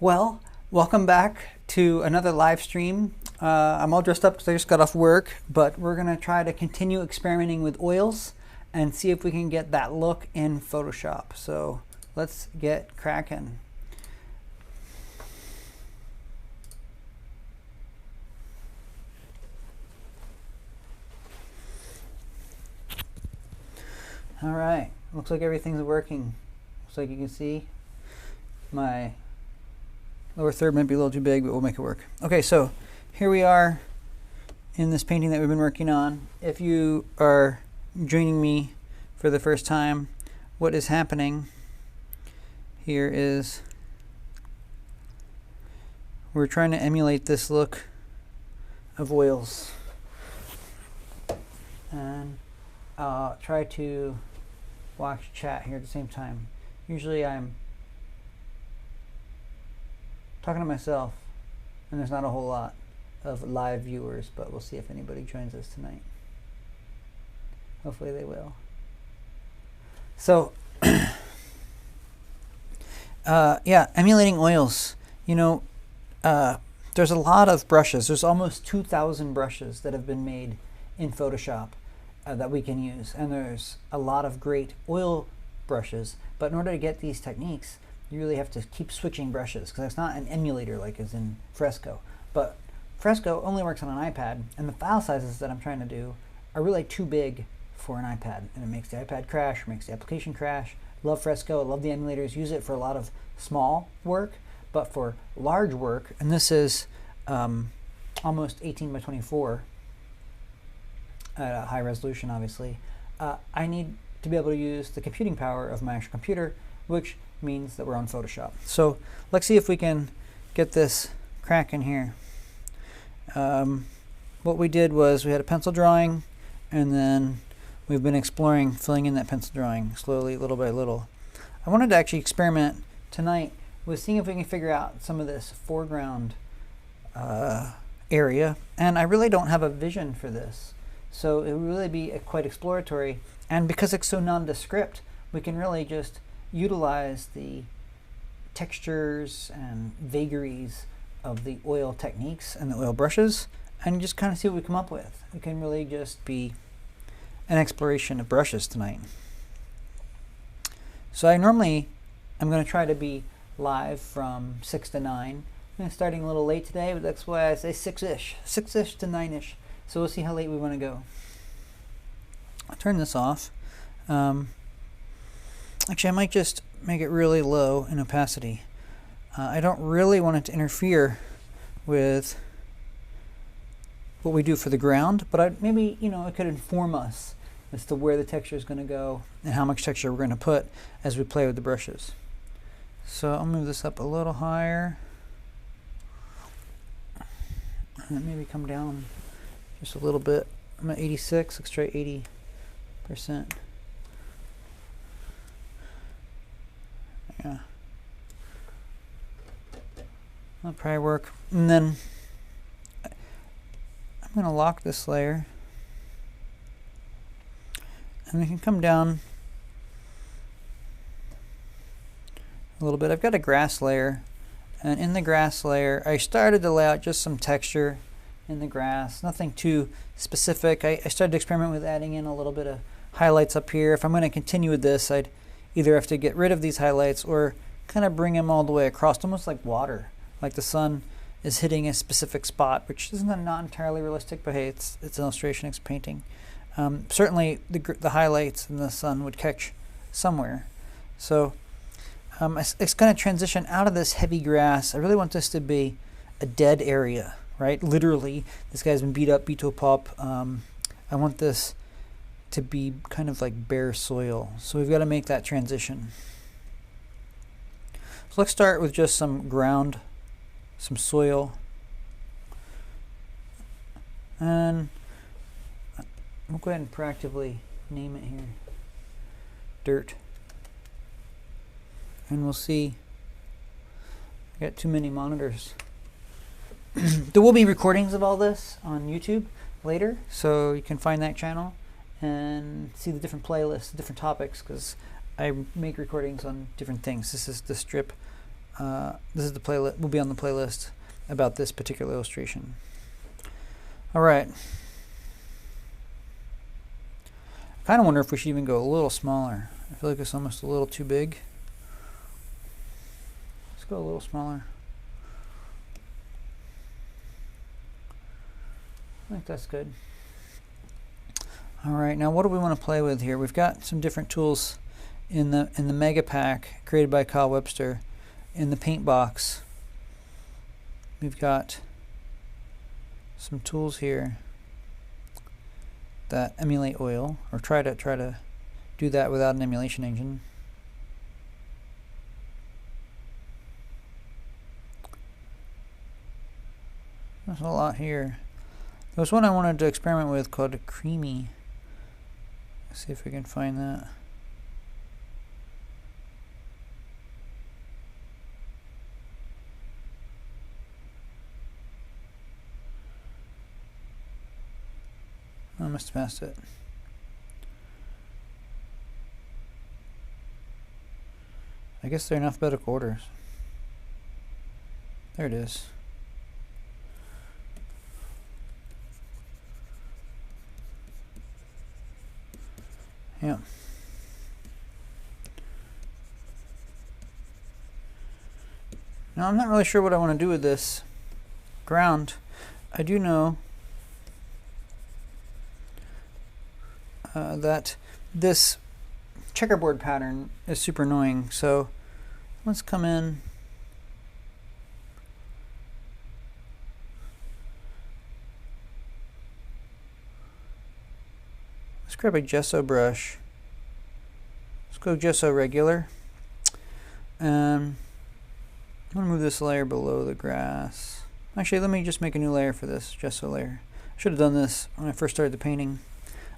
Well, welcome back to another live stream. I'm all dressed up because I just got off work, but we're going to try to continue experimenting with oils and see if we can get that look in Photoshop. So let's get cracking. All right, looks like everything's working. Looks like you can see my lower third might be a little too big, but we'll make it work. Okay, so here we are in this painting that we've been working on. If you are joining me for the first time, what is happening here is we're trying to emulate this look of oils. And I'll try to watch chat here at the same time. Usually I'm talking to myself and there's not a whole lot of live viewers, but we'll see if anybody joins us tonight. Hopefully they will. So yeah, emulating oils. You know, there's a lot of brushes. There's almost 2,000 brushes that have been made in Photoshop that we can use, and there's a lot of great oil brushes, but in order to get these techniques you really have to keep switching brushes because it's not an emulator like is in Fresco. But Fresco only works on an iPad, and the file sizes that I'm trying to do are really too big for an iPad, and it makes the iPad crash, makes the application crash. Love Fresco, I love the emulators, use it for a lot of small work, but for large work, and this is almost 18 by 24 at a high resolution, obviously, I need to be able to use the computing power of my actual computer, which means that we're on Photoshop. So let's see if we can get this cracking here. What we did was we had a pencil drawing, and then we've been exploring filling in that pencil drawing slowly, little by little. I wanted to actually experiment tonight with seeing if we can figure out some of this foreground area, and I really don't have a vision for this. So it will really be quite exploratory, and because it's so nondescript, we can really just utilize the textures and vagaries of the oil techniques and the oil brushes and just kind of see what we come up with. It can really just be an exploration of brushes tonight. So I'm going to try to be live from 6 to 9. I'm starting a little late today, but that's why I say 6-ish to 9-ish. So we'll see how late we want to go. I'll turn this off. Actually, I might just make it really low in opacity. I don't really want it to interfere with what we do for the ground, but maybe, you know, it could inform us as to where the texture is going to go and how much texture we're going to put as we play with the brushes. So I'll move this up a little higher. And maybe come down just a little bit. I'm at 86, let's try 80%. Yeah. That'll probably work. And then I'm going to lock this layer. And we can come down a little bit. I've got a grass layer. And in the grass layer, I started to lay out just some texture in the grass, nothing too specific. I started to experiment with adding in a little bit of highlights up here. If I'm going to continue with this, I'd either have to get rid of these highlights or kind of bring them all the way across, almost like water, like the sun is hitting a specific spot, which is not entirely realistic, but hey, it's an illustration, it's painting. Certainly the highlights in the sun would catch somewhere. So it's going to transition out of this heavy grass. I really want this to be a dead area, right? Literally, this guy's been beat up, beat to a pulp. I want this to be kind of like bare soil. So we've got to make that transition. So let's start with just some ground, some soil. And we'll go ahead and proactively name it here. Dirt. And we'll see. I got too many monitors. There will be recordings of all this on YouTube later, so you can find that channel and see the different playlists, the different topics, because I make recordings on different things. This is the strip this is the playlist, will be on the playlist about this particular illustration. All right. I kind of wonder if we should even go a little smaller. I feel like it's almost a little too big. Let's go a little smaller. I think that's good. All right, now what do we want to play with here? We've got some different tools in the mega pack created by Kyle Webster. In the paint box, we've got some tools here that emulate oil, or try to do that without an emulation engine. There's a lot here. There was one I wanted to experiment with called a creamy. Let's see if we can find that. I must have missed it. I guess they're in alphabetical orders. There it is. Yeah. Now I'm not really sure what I want to do with this ground. I do know that this checkerboard pattern is super annoying. So let's come in. Let's grab a gesso brush. Let's go gesso regular. I'm going to move this layer below the grass. Actually, let me just make a new layer for this gesso layer. I should have done this when I first started the painting.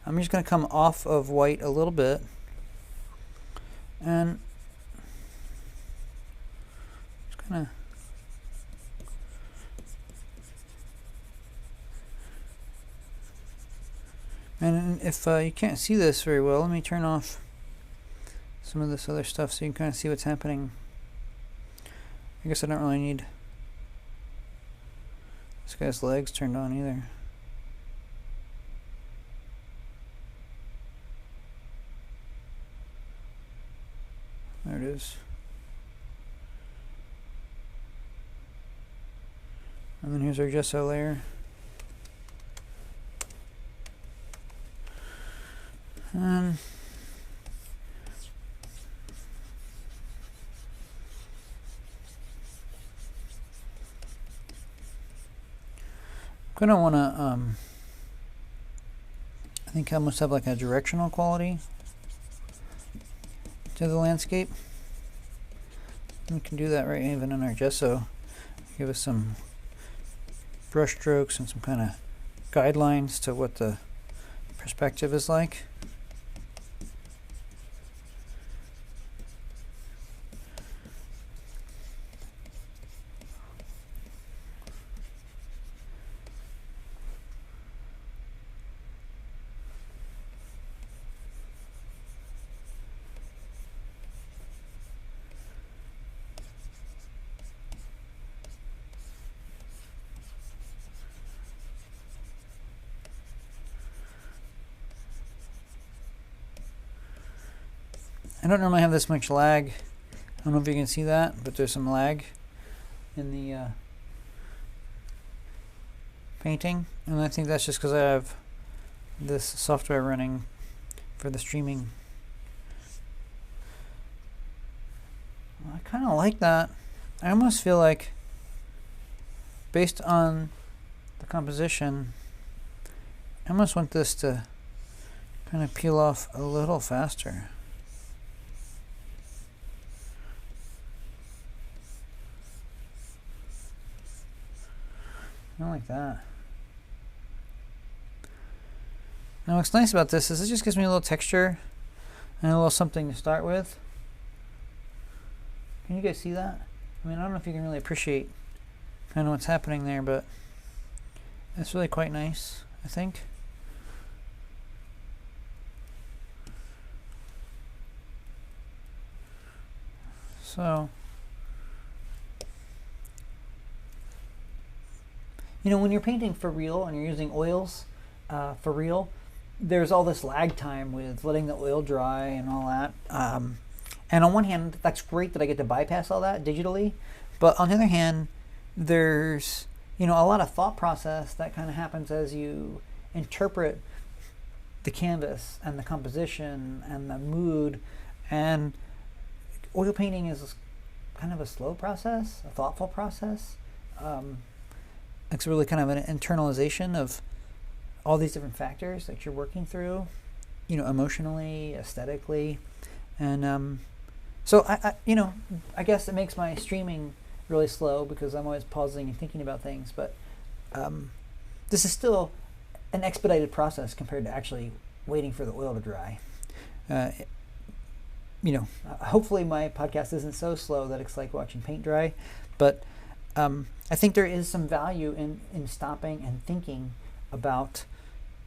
I'm just going to come off of white a little bit. And just kind of and if you can't see this very well, let me turn off some of this other stuff so you can kind of see what's happening. I guess I don't really need this guy's legs turned on either. There it is. And then here's our gesso layer. And I'm gonna wanna I think I must have like a directional quality to the landscape. We can do that right even in our gesso. Give us some brush strokes and some kind of guidelines to what the perspective is like. I don't normally have this much lag. I don't know if you can see that, but there's some lag in the painting, and I think that's just because I have this software running for the streaming. I kind of like that. I almost feel like, based on the composition, I almost want this to kind of peel off a little faster. I like that. Now what's nice about this is it just gives me a little texture and a little something to start with. Can you guys see that? I mean, I don't know if you can really appreciate kind of what's happening there, but it's really quite nice, I think. So You know, when you're painting for real and you're using oils for real, there's all this lag time with letting the oil dry and all that. And on one hand, that's great that I get to bypass all that digitally. But on the other hand, there's, you know, a lot of thought process that kind of happens as you interpret the canvas and the composition and the mood. And oil painting is kind of a slow process, a thoughtful process. It's really kind of an internalization of all these different factors that you're working through, you know, emotionally, aesthetically. And so I guess it makes my streaming really slow because I'm always pausing and thinking about things. But this is still an expedited process compared to actually waiting for the oil to dry. You know, hopefully my podcast isn't so slow that it's like watching paint dry. But I think there is some value in stopping and thinking about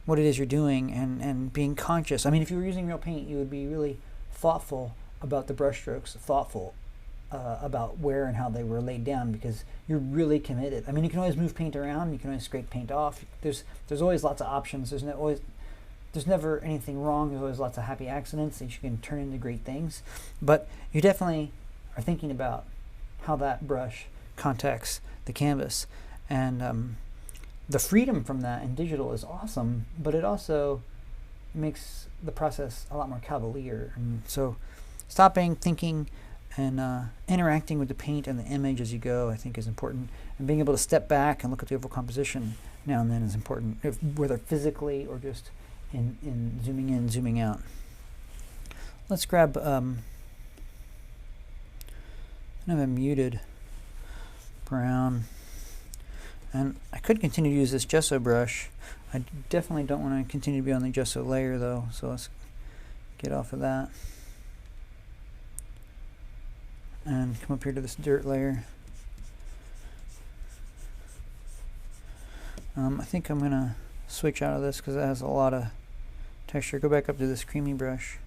what it is you're doing and being conscious. I mean, if you were using real paint, you would be really thoughtful about the brush strokes, thoughtful about where and how they were laid down, because you're really committed. I mean, you can always move paint around, you can always scrape paint off. There's always lots of options. There's never anything wrong. There's always lots of happy accidents that you can turn into great things. But you definitely are thinking about how that brush contacts the canvas. And the freedom from that in digital is awesome, but it also makes the process a lot more cavalier. And so stopping, thinking, and interacting with the paint and the image as you go, I think, is important. And being able to step back and look at the overall composition now and then is important, whether physically or just in zooming in, zooming out. Let's grab kind of a muted brown. And I could continue to use this gesso brush. I definitely don't want to continue to be on the gesso layer though, so let's get off of that. And come up here to this dirt layer. I think I'm going to switch out of this because it has a lot of texture. Go back up to this creamy brush.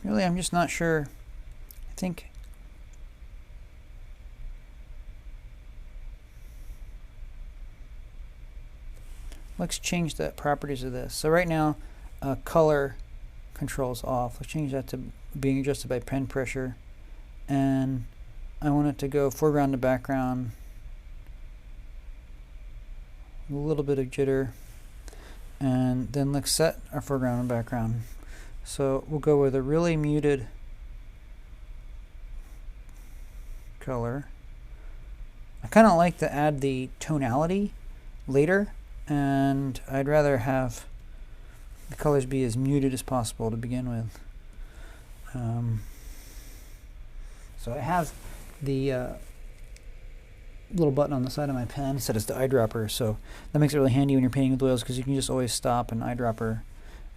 Really, I'm just not sure. I think let's change the properties of this. So right now, color control's off. Let's change that to being adjusted by pen pressure. And I want it to go foreground to background. A little bit of jitter. And then let's set our foreground and background. So we'll go with a really muted color. I kind of like to add the tonality later, and I'd rather have the colors be as muted as possible to begin with. So I have the little button on the side of my pen set as the eyedropper, so that makes it really handy when you're painting with oils because you can just always stop and eyedropper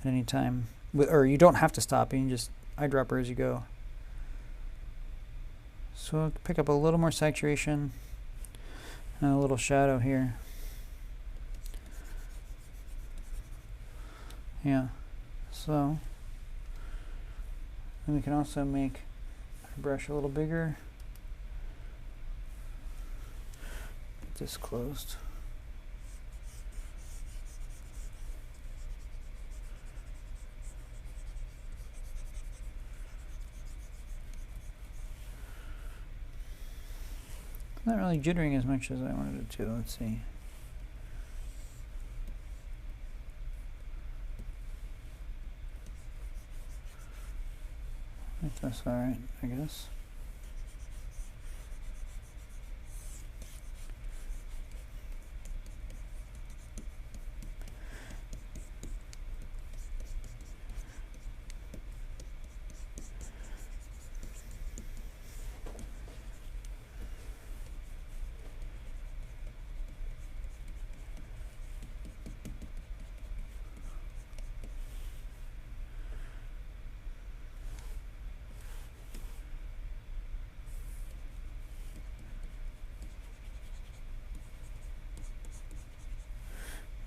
at any time. Or you don't have to stop, you can just eyedropper as you go. So I'll pick up a little more saturation and a little shadow here. Yeah, so then we can also make our brush a little bigger. Get this closed. Not really jittering as much as I wanted it to. Let's see. I think that's alright, I guess.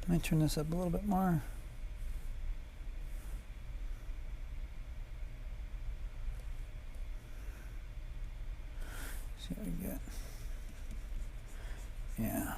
Let me turn this up a little bit more. good. Yeah.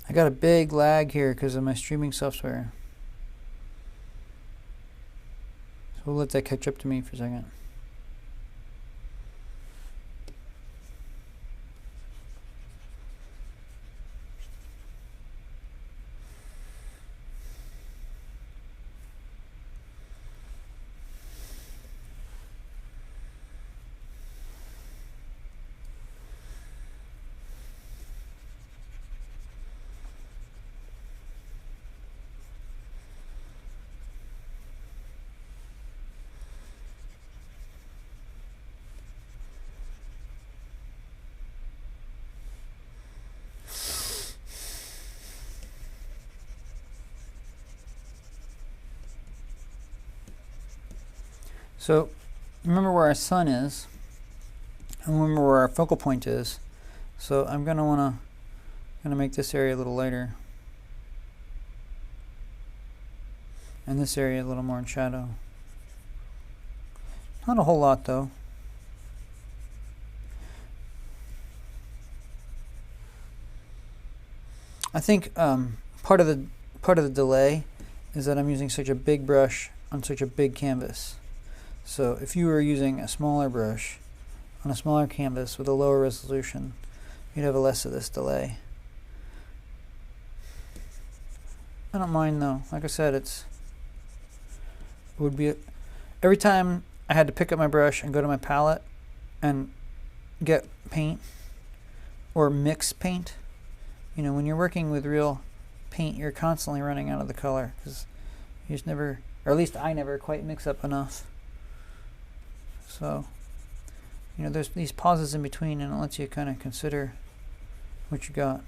I got a big lag here because of my streaming software. So we'll let that catch up to me for a second. So remember where our sun is, and remember where our focal point is. So I'm gonna make this area a little lighter, and this area a little more in shadow. Not a whole lot though. I think part of the delay is that I'm using such a big brush on such a big canvas. So if you were using a smaller brush on a smaller canvas with a lower resolution, you'd have less of this delay. I don't mind though. Like I said, it would be every time I had to pick up my brush and go to my palette and get paint or mix paint. You know, when you're working with real paint, you're constantly running out of the color because you just never, or at least I never quite mix up enough. So, you know, there's these pauses in between, and it lets you kind of consider what you got.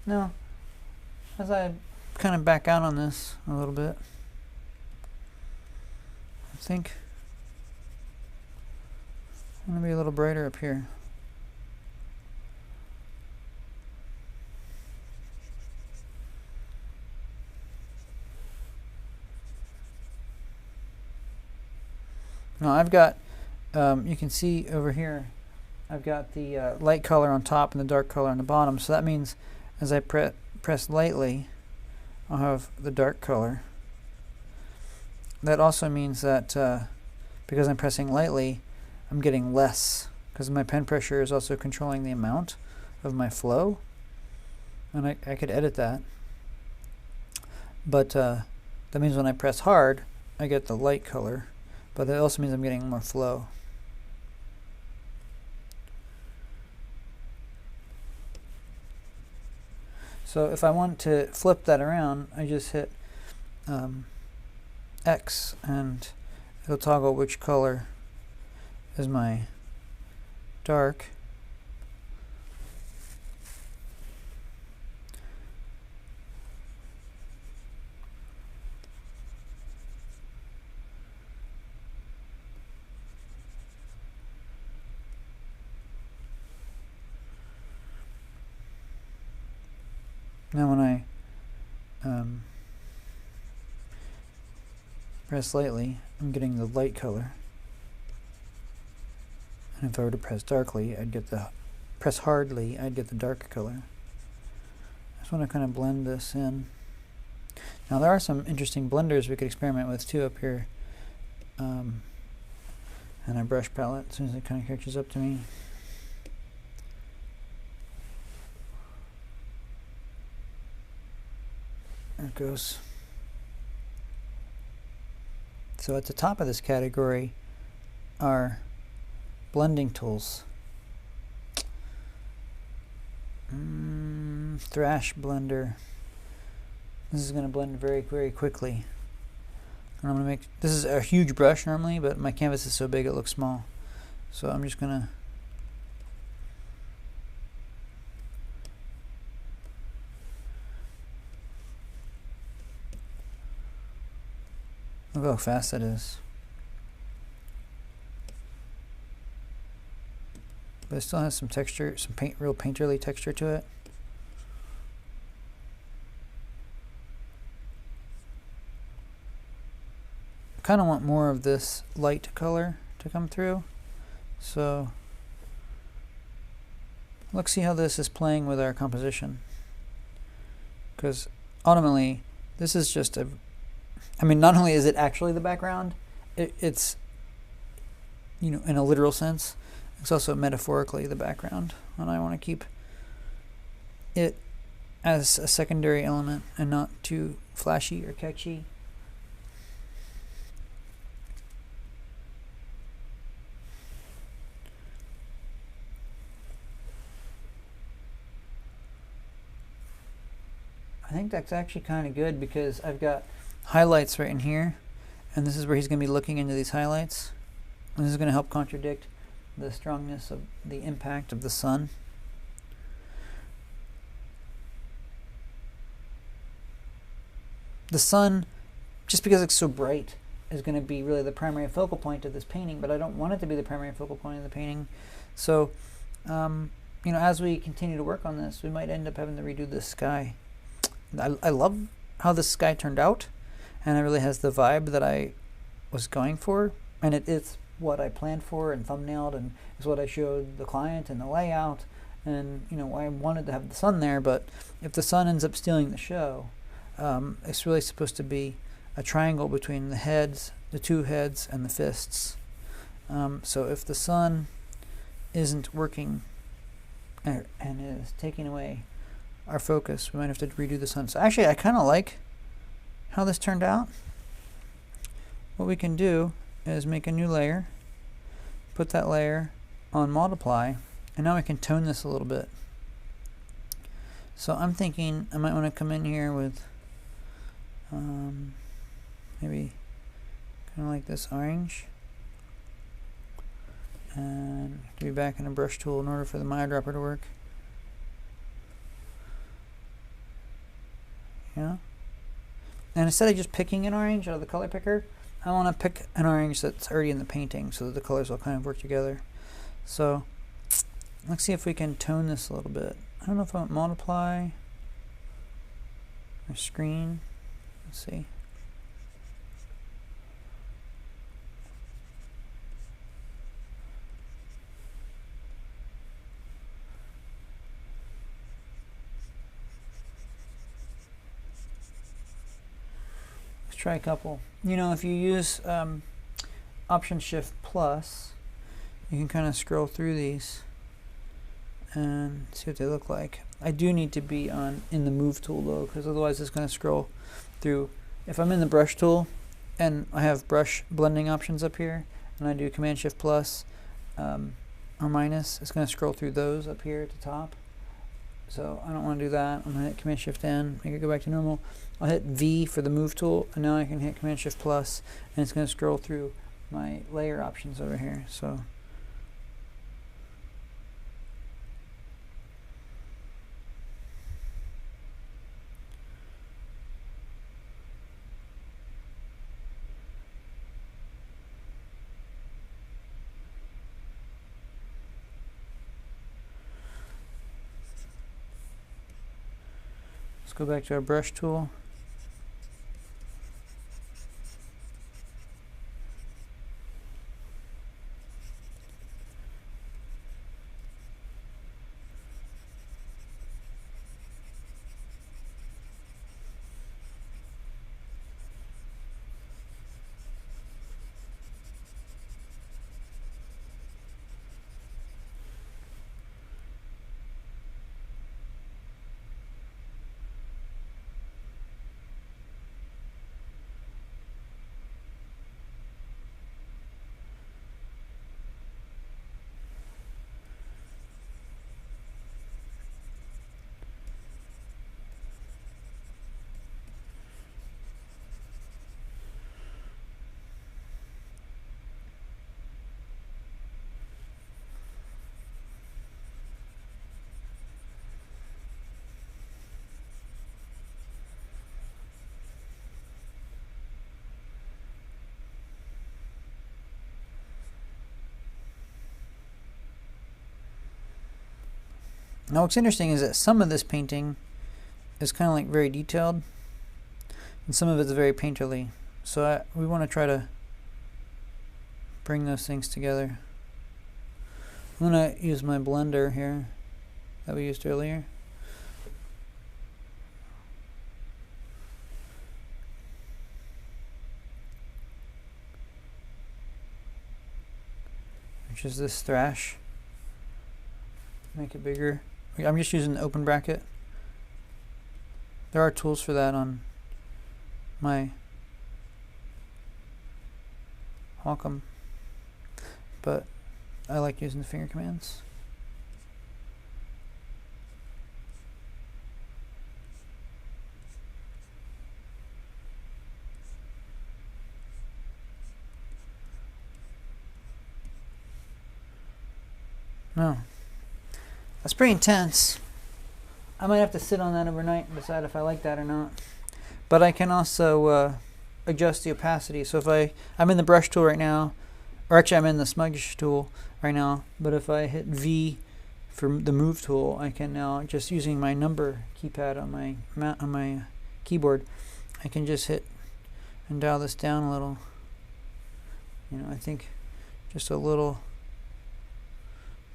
Now, as I kind of back out on this a little bit, I think I'm going to be a little brighter up here. Now I've got, you can see over here, I've got the light color on top and the dark color on the bottom. So that means as I press lightly, I'll have the dark color. That also means that because I'm pressing lightly, I'm getting less, because my pen pressure is also controlling the amount of my flow. And I could edit that. But that means when I press hard, I get the light color. But that also means I'm getting more flow. So if I want to flip that around, I just hit X and it'll toggle which color is my dark. Now when I press lightly, I'm getting the light color. And if I were to press darkly, press hardly, I'd get the dark color. I just want to kind of blend this in. Now there are some interesting blenders we could experiment with too up here. And our brush palette, as soon as it kind of catches up to me. There it goes. So at the top of this category are blending tools. Thrash blender. This is going to blend very, very quickly. And I'm going to make, this is a huge brush normally, but my canvas is so big it looks small. So I'm just going to look how fast that is. But it still has some texture, some real painterly texture to it. I kind of want more of this light color to come through. So let's see how this is playing with our composition. Because ultimately, this is just a, I mean, not only is it actually the background, it's, you know, in a literal sense, it's also metaphorically the background. And I want to keep it as a secondary element and not too flashy or catchy. I think that's actually kind of good because I've got highlights right in here, and this is where he's going to be looking into these highlights. And this is going to help contradict the strongness of the impact of the sun. The sun, just because it's so bright, is going to be really the primary focal point of this painting, but I don't want it to be the primary focal point of the painting. So, you know, as we continue to work on this, we might end up having to redo this sky. I love how this sky turned out, and it really has the vibe that I was going for, and it's what I planned for and thumbnailed, and is what I showed the client and the layout, and you know, I wanted to have the sun there, but if the sun ends up stealing the show, it's really supposed to be a triangle between the heads, the two heads, and the fists. So if the sun isn't working and is taking away our focus, we might have to redo the sun. So actually, I kind of like how this turned out. What we can do is make a new layer, put that layer on multiply, and now we can tone this a little bit. So I'm thinking I might want to come in here with maybe kind of like this orange, and to be back in a brush tool in order for the Maya dropper to work. Yeah. And instead of just picking an orange out of the color picker, I want to pick an orange that's already in the painting so that the colors will kind of work together. So let's see if we can tone this a little bit. I don't know if I want multiply or screen. Let's see. Try a couple. You know, if you use Option Shift Plus, you can kind of scroll through these and see what they look like. I do need to be in the Move tool though, because otherwise it's going to scroll through. If I'm in the Brush tool and I have brush blending options up here, and I do Command Shift Plus or minus, it's going to scroll through those up here at the top. So I don't want to do that. I'm going to hit Command Shift N, make it go back to normal. I'll hit V for the Move tool, and now I can hit Command Shift Plus, and it's going to scroll through my layer options over here. So let's go back to our brush tool. Now what's interesting is that some of this painting is kind of like very detailed, and some of it's very painterly. So we want to try to bring those things together. I'm going to use my blender here that we used earlier. Which is this thrash. Make it bigger. I'm just using the open bracket. There are tools for that on my Wacom, but I like using the finger commands. No, that's pretty intense. I might have to sit on that overnight and decide if I like that or not. But I can also adjust the opacity. So if I'm in the brush tool right now, or actually I'm in the smudge tool right now, but if I hit V for the move tool, I can now, just using my number keypad on my keyboard, I can just hit and dial this down a little. You know, I think just a little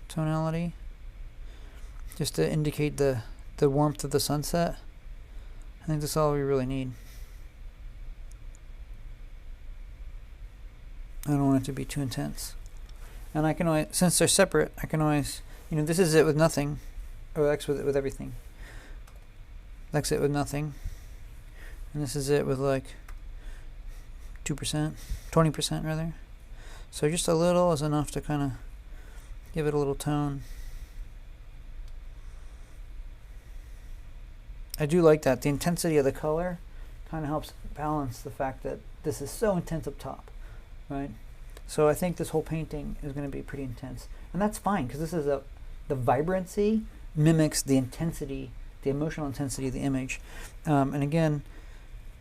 tonality, just to indicate the warmth of the sunset. I think that's all we really need. I don't want it to be too intense. And I can always, since they're separate, I can always, you know, this is it with nothing, or X with it with everything. That's it with nothing. And this is it with like 2%, 20% rather. So just a little is enough to kind of give it a little tone. I do like that. The intensity of the color kind of helps balance the fact that this is so intense up top, right? So I think this whole painting is going to be pretty intense. And that's fine, because this is the vibrancy mimics the intensity, the emotional intensity of the image. And again,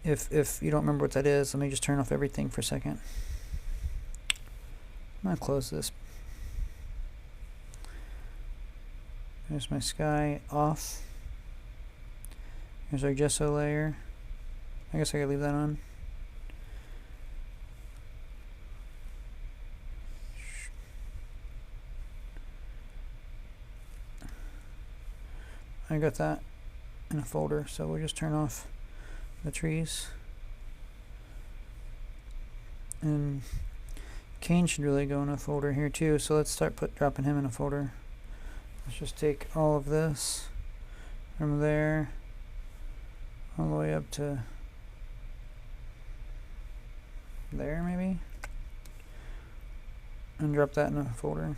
if you don't remember what that is, let me just turn off everything for a second. I'm going to close this. There's my sky off. Here's our gesso layer. I guess I could leave that on. I got that in a folder, so we'll just turn off the trees. And Cain should really go in a folder here too, so let's start dropping him in a folder. Let's just take all of this from there all the way up to there maybe, and drop that in a folder.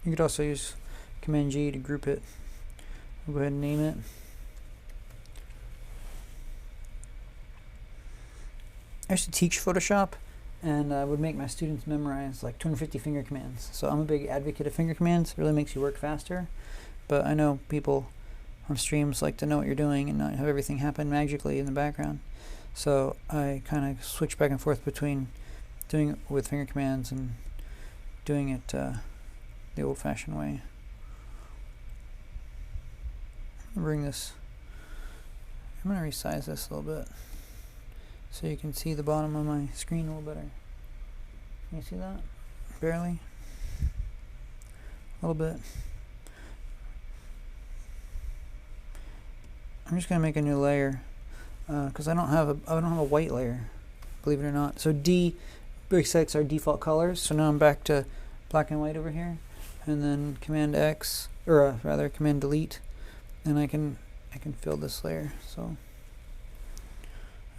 You could also use Command G to group it. I'll go ahead and name it. I used to teach Photoshop, and I would make my students memorize like 250 finger commands. So I'm a big advocate of finger commands. It really makes you work faster. But I know people on streams like to know what you're doing and not have everything happen magically in the background. So I kind of switch back and forth between doing it with finger commands and doing it the old-fashioned way. Bring this. I'm going to resize this a little bit so you can see the bottom of my screen a little better. Can you see that? Barely. A little bit. I'm just going to make a new layer because I don't have a white layer, believe it or not. So D resets our default colors. So now I'm back to black and white over here, and then Command X, or rather Command Delete. And I can fill this layer. So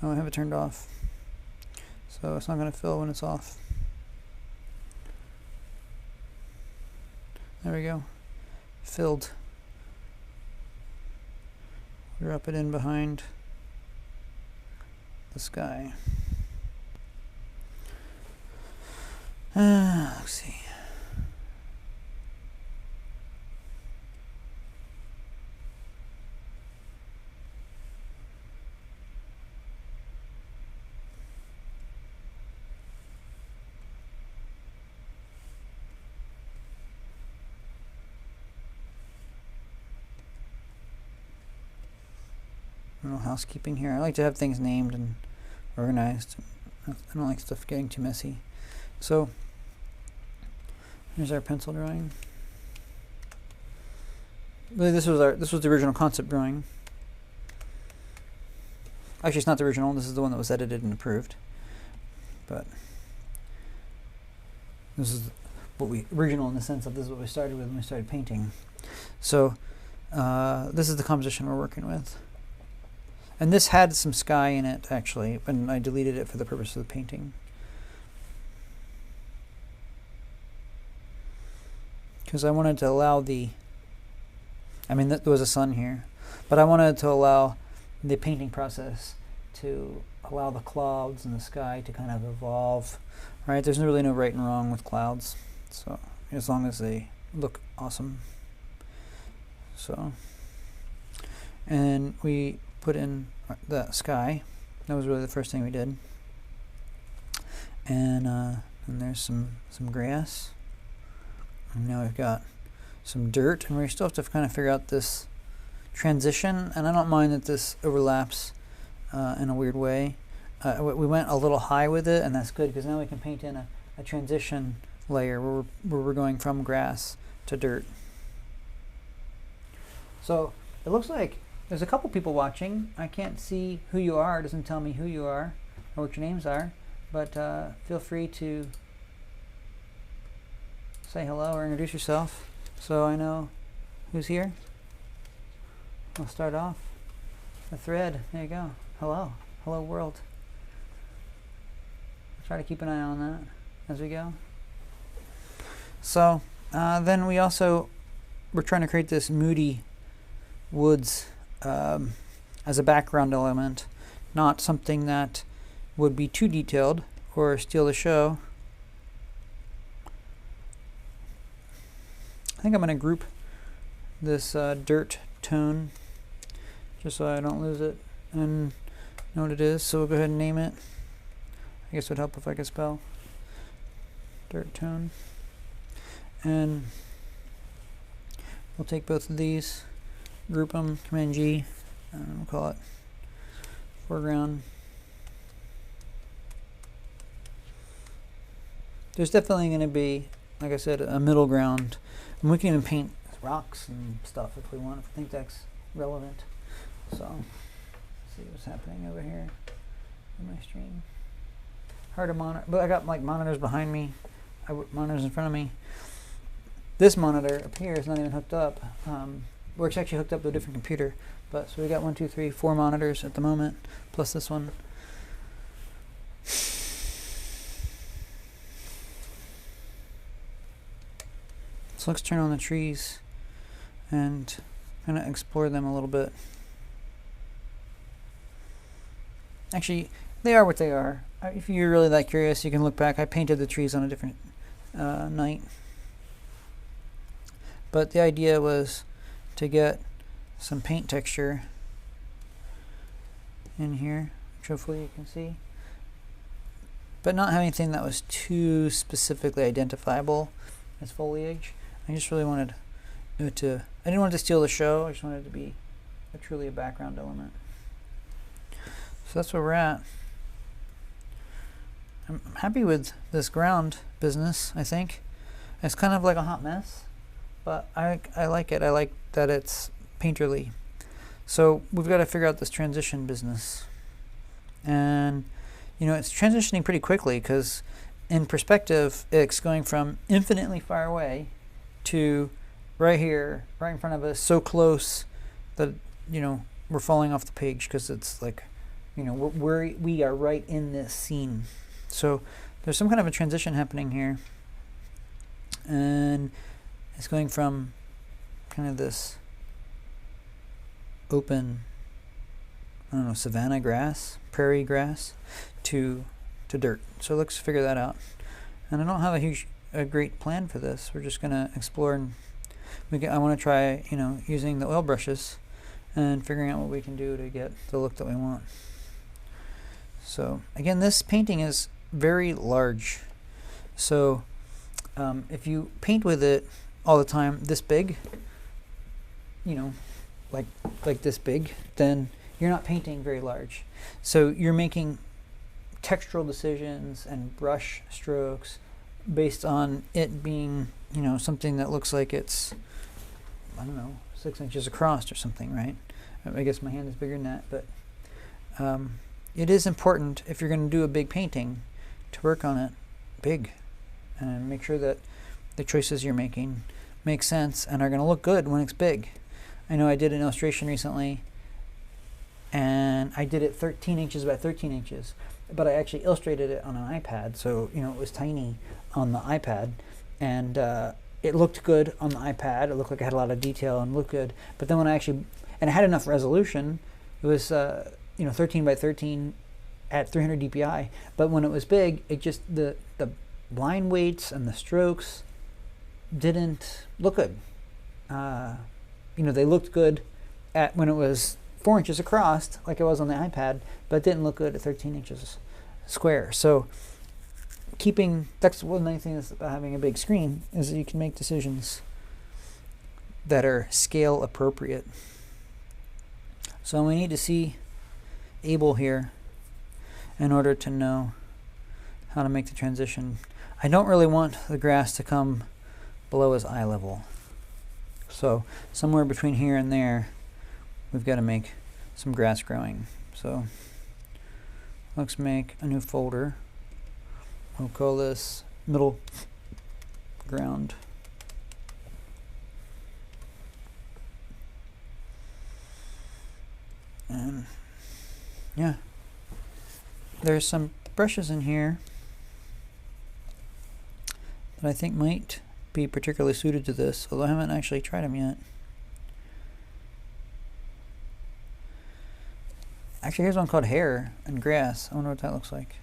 I have it turned off, so it's not going to fill when it's off. There we go, filled. Drop it in behind the sky. Let's see. little housekeeping here. I like to have things named and organized. I don't like stuff getting too messy. So here's our pencil drawing. Really, this was the original concept drawing. Actually, it's not the original. This is the one that was edited and approved. But this is what we original in the sense of this is what we started with when we started painting. So this is the composition we're working with. And this had some sky in it, actually, and I deleted it for the purpose of the painting. Because I wanted to allow the, I mean, there was a sun here, but I wanted to allow the painting process to allow the clouds and the sky to kind of evolve, right? There's really no right and wrong with clouds, so as long as they look awesome. So, and we put in the sky. That was really the first thing we did. And there's some grass. And now we've got some dirt, and we still have to kind of figure out this transition. And I don't mind that this overlaps in a weird way. We went a little high with it, and that's good because now we can paint in a transition layer where we're going from grass to dirt. So it looks like there's a couple people watching. I can't see who you are. It doesn't tell me who you are or what your names are, but feel free to say hello or introduce yourself so I know who's here. I'll start off. The thread. There you go. Hello. Hello world. Try to keep an eye on that as we go. So then we're trying to create this moody woods as a background element, not something that would be too detailed or steal the show. I think I'm going to group this dirt tone just so I don't lose it and know what it is. So we'll go ahead and name it. I guess it would help if I could spell dirt tone. And we'll take both of these, group them, Command G, and we'll call it foreground. There's definitely going to be, like I said, a middle ground. And we can even paint rocks and stuff if we want, if we think that's relevant. So, let's see what's happening over here in my stream. Hard to monitor, but I got like monitors behind me, monitors in front of me. This monitor up here is not even hooked up. We're actually hooked up to a different computer. But so we got 1, 2, 3, 4 monitors at the moment, plus this one. So let's turn on the trees and kind of explore them a little bit. Actually, they are what they are. If you're really that curious, you can look back. I painted the trees on a different night. But the idea was to get some paint texture in here, which hopefully you can see. But not have anything that was too specifically identifiable as foliage. I just really wanted it to, I didn't want it to steal the show. I just wanted it to be truly a background element. So that's where we're at. I'm happy with this ground business, I think. It's kind of like a hot mess, but I like it. I like that it's painterly. So we've got to figure out this transition business. And, you know, it's transitioning pretty quickly because in perspective, it's going from infinitely far away to right here, right in front of us, so close that, you know, we're falling off the page because it's like, you know, we are right in this scene. So there's some kind of a transition happening here. And it's going from kind of this open, I don't know, savanna grass, prairie grass, to dirt. So let's figure that out. And I don't have a great plan for this. We're just going to explore, and I want to try, you know, using the oil brushes and figuring out what we can do to get the look that we want. So again, this painting is very large. So if you paint with it all the time this big, you know, like this big, then you're not painting very large. So you're making textural decisions and brush strokes based on it being, you know, something that looks like it's, I don't know, 6 inches across or something, right? I guess my hand is bigger than that, but it is important, if you're going to do a big painting, to work on it big and make sure that the choices you're making make sense and are going to look good when it's big. I know I did an illustration recently, and I did it 13 inches by 13 inches, but I actually illustrated it on an iPad, so you know it was tiny on the iPad, and it looked good on the iPad. It looked like it had a lot of detail and looked good, but then when I actually, and it had enough resolution, it was 13 by 13 at 300 dpi, but when it was big, it just, the line weights and the strokes didn't look good. They looked good at when it was 4 inches across, like it was on the iPad, but it didn't look good at 13 inches square. So that's one nice thing about having a big screen, is that you can make decisions that are scale appropriate. So we need to see Abel here in order to know how to make the transition. I don't really want the grass to come below his eye level. So somewhere between here and there, we've got to make some grass growing. So let's make a new folder. We'll call this middle ground. And yeah, there's some brushes in here that I think might be particularly suited to this, although I haven't actually tried them yet. Actually, here's one called hair and grass. I wonder what that looks like.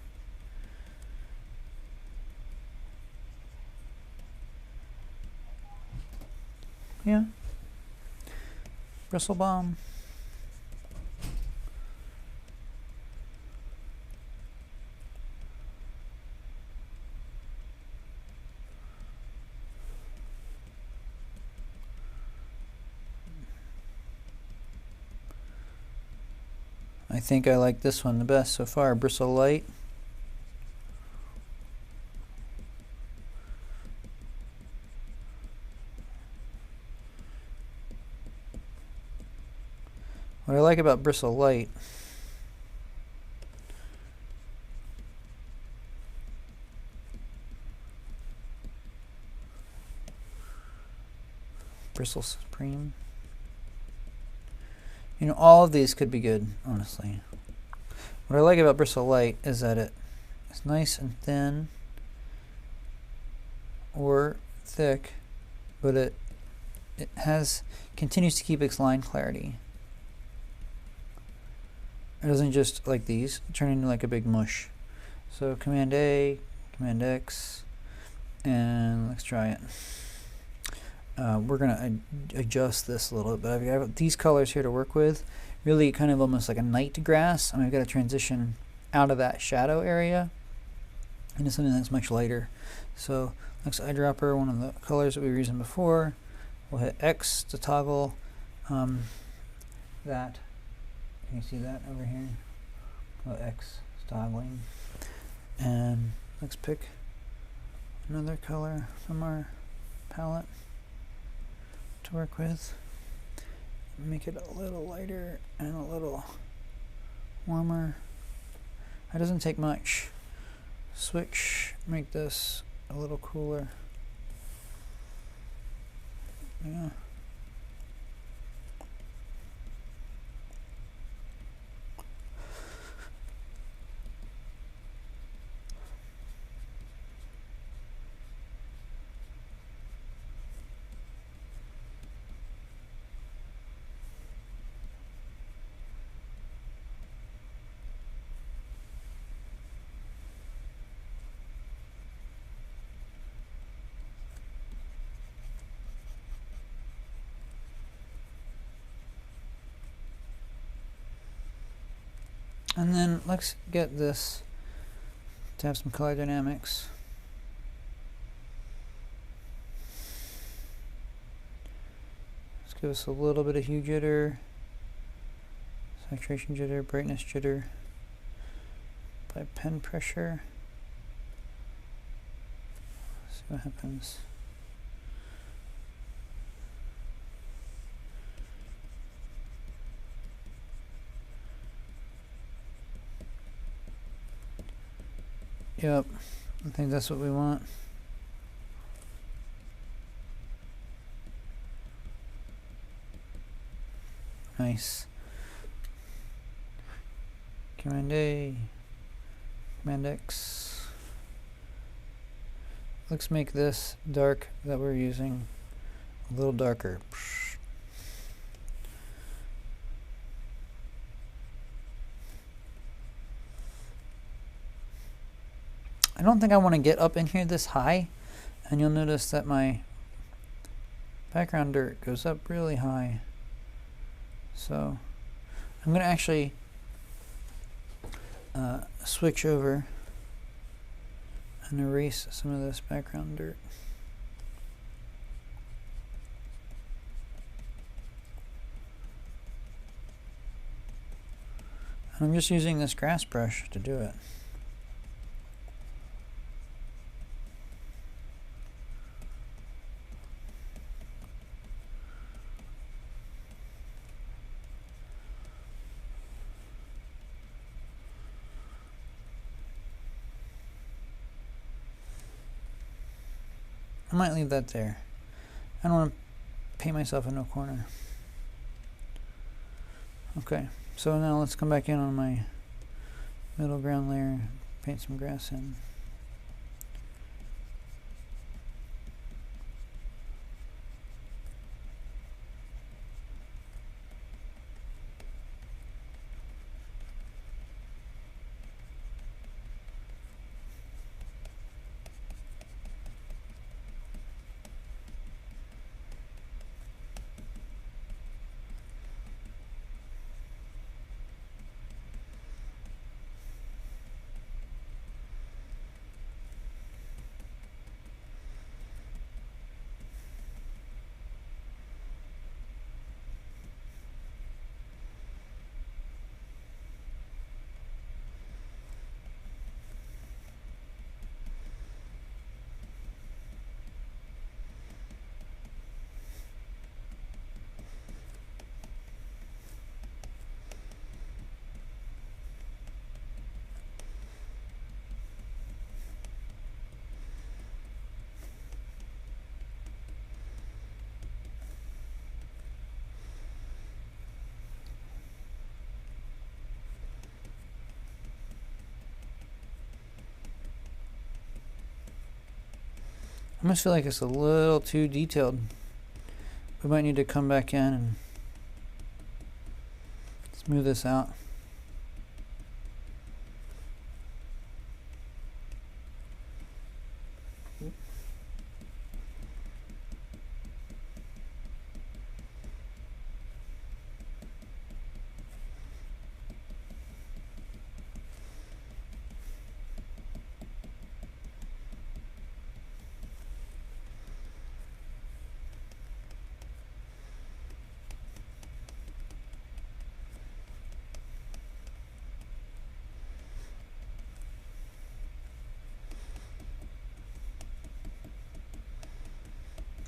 Yeah. Bristle balm. I think I like this one the best so far, Bristle Light. What I like about Bristle Light Bristle Supreme. You know, all of these could be good, honestly. What I like about Bristle Light is that it's nice and thin or thick, but it continues to keep its line clarity. It doesn't just, like these, turn into like a big mush. So Command A, Command X, and let's try it. We're going to adjust this a little bit. I've got these colors here to work with. Really kind of almost like a night grass. I've got to transition out of that shadow area into something that's much lighter. So next eyedropper, one of the colors that we were using before. We'll hit X to toggle that. Can you see that over here? Oh, X is toggling. And let's pick another color from our palette to work with. Make it a little lighter and a little warmer. That doesn't take much. Switch, make this a little cooler. Yeah. And then let's get this to have some color dynamics. Let's give us a little bit of hue jitter. So Saturation jitter, brightness jitter, by pen pressure. See what happens. Yep, I think that's what we want. Nice. Command A, Command X. Let's make this dark that we're using a little darker. I don't think I want to get up in here this high, and you'll notice that my background dirt goes up really high. So I'm going to actually switch over and erase some of this background dirt. And I'm just using this grass brush to do it. I might leave that there. I don't want to paint myself in a corner. Okay, so now let's come back in on my middle ground layer, paint some grass in. I almost feel like it's a little too detailed. We might need to come back in and smooth this out.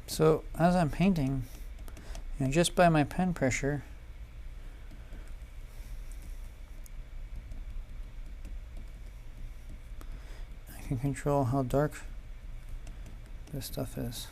So as I'm painting, just by my pen pressure, I can control how dark this stuff is.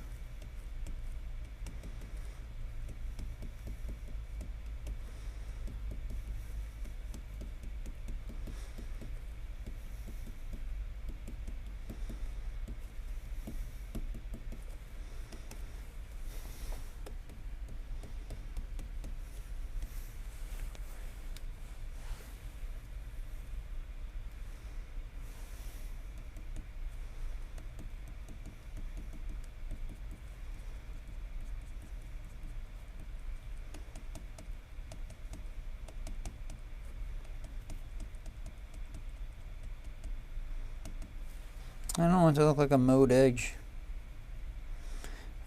I don't want it to look like a mowed edge.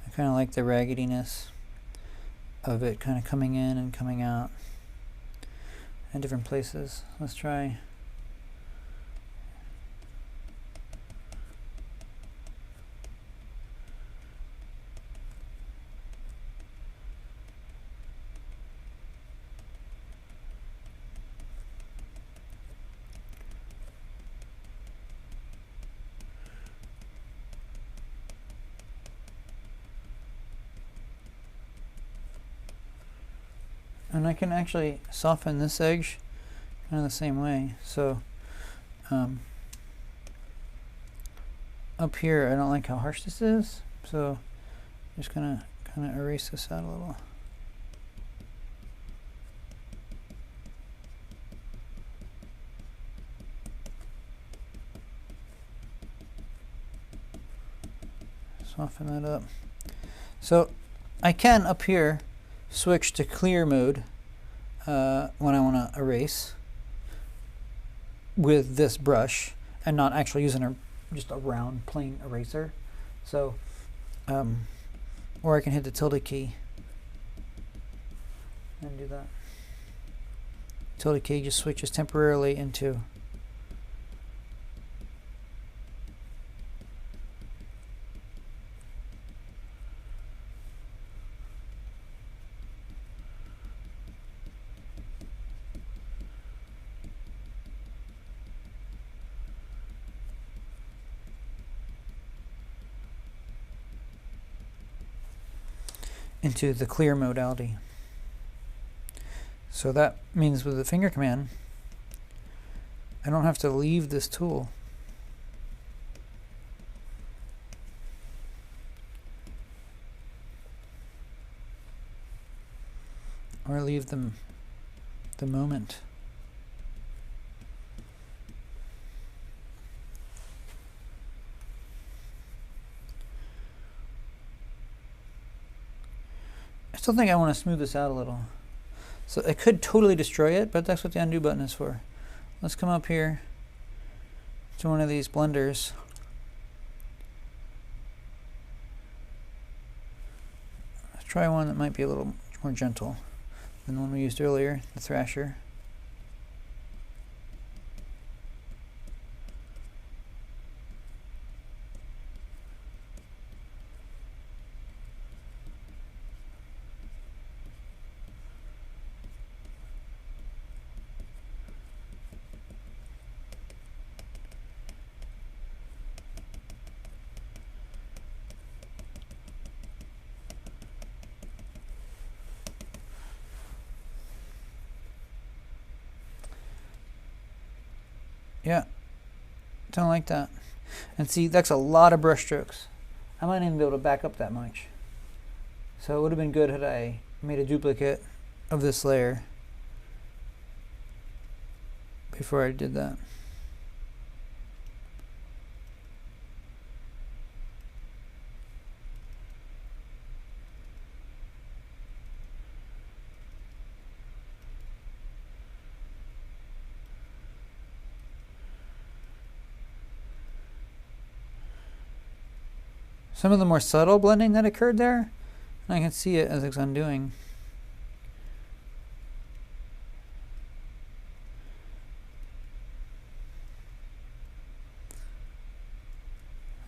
I kind of like the raggediness of it kind of coming in and coming out. in different places. Let's try. And I can actually soften this edge kind of the same way. So up here, I don't like how harsh this is, so I'm just gonna kind of erase this out a little. Soften that up. So I can up here switch to clear mode when I want to erase with this brush and not actually using just a round plain eraser. So or I can hit the tilde key and do that. Tilde key just switches temporarily into the clear modality. So that means with the finger command, I don't have to leave this tool. Or leave the moment. I still think I want to smooth this out a little. So I could totally destroy it, but that's what the undo button is for. Let's come up here to one of these blenders. Let's try one that might be a little more gentle than the one we used earlier, the Thrasher. Yeah, don't like that. And see, that's a lot of brush strokes. I might even be able to back up that much. So it would have been good had I made a duplicate of this layer before I did that. Some of the more subtle blending that occurred there, and I can see it as it's undoing.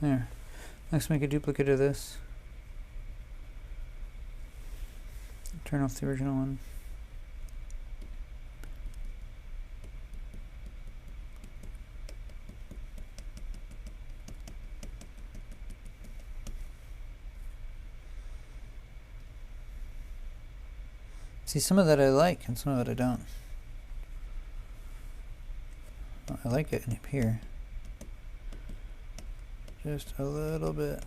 There. Let's make a duplicate of this. Turn off the original one. See, some of that I like and some of it I don't. Well, I like it in here. Just a little bit.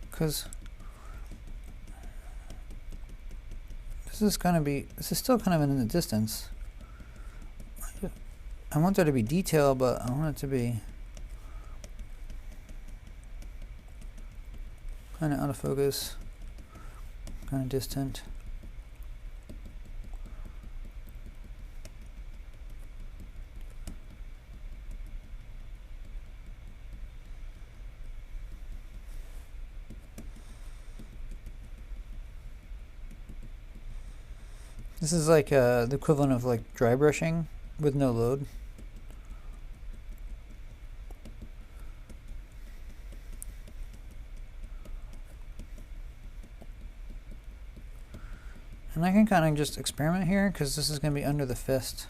Because this is still kind of in the distance. I want there to be detail, but I want it to be kind of out of focus, kind of distant. This is like the equivalent of like dry brushing with no load. And I can kind of just experiment here because this is going to be under the fist.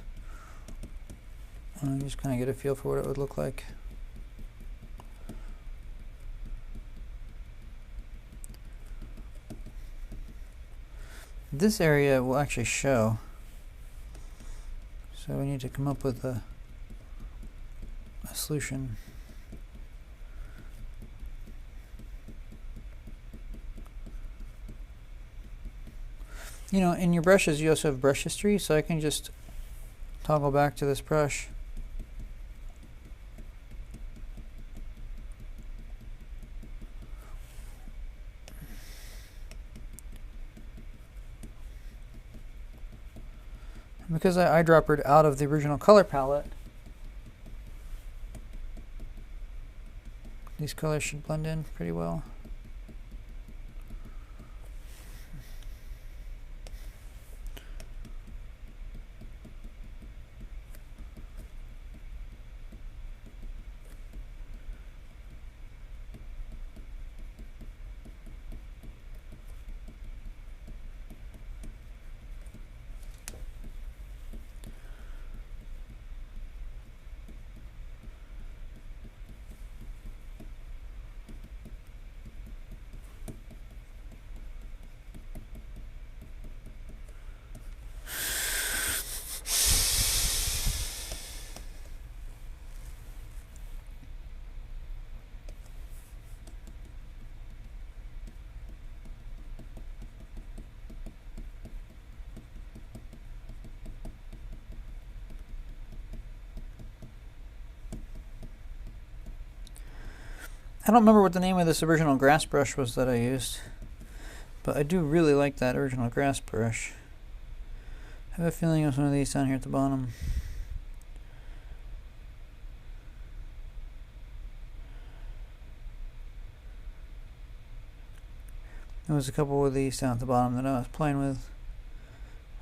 And I just kind of get a feel for what it would look like. This area will actually show. So we need to come up with a solution. You know, in your brushes you also have brush history, so I can just toggle back to this brush. And because I eyedroppered out of the original color palette, these colors should blend in pretty well. I don't remember what the name of this original grass brush was that I used, but I do really like that original grass brush. I have a feeling it was one of these down here at the bottom. There was a couple of these down at the bottom that I was playing with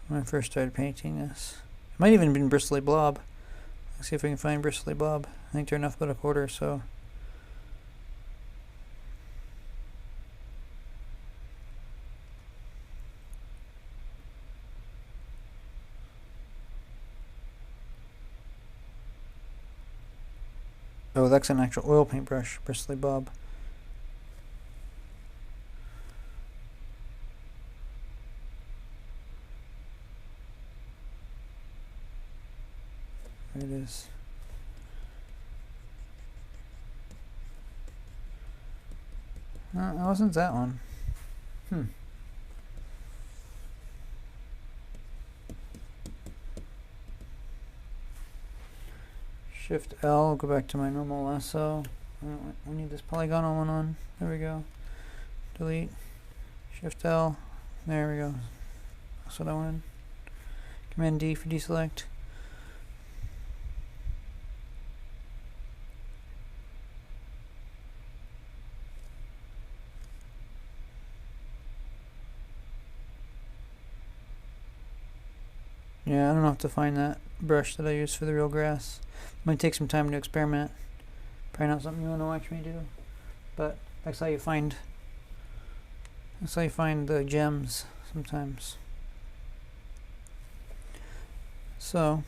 when I first started painting this. It might even have been Bristly Blob. Let's see if I can find Bristly Blob. I think they're enough but a quarter, so. Oh, that's an actual oil paintbrush, Bristly Bob. There it is. No, it wasn't that one. Shift L, go back to my normal lasso. We need this polygonal one on. There we go. Delete. Shift L. There we go. That's what I wanted. Command D for deselect. Yeah, I don't have to find that brush that I used for the real grass. Might take some time to experiment. Probably not something you want to watch me do, but that's how you find the gems sometimes. So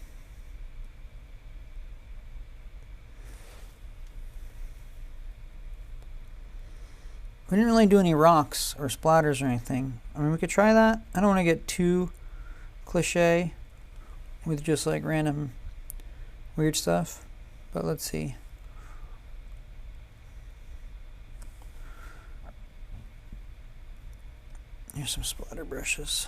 we didn't really do any rocks or splatters or anything. I mean, we could try that. I don't want to get too cliche with just like random weird stuff, but let's see. Here's some splatter brushes.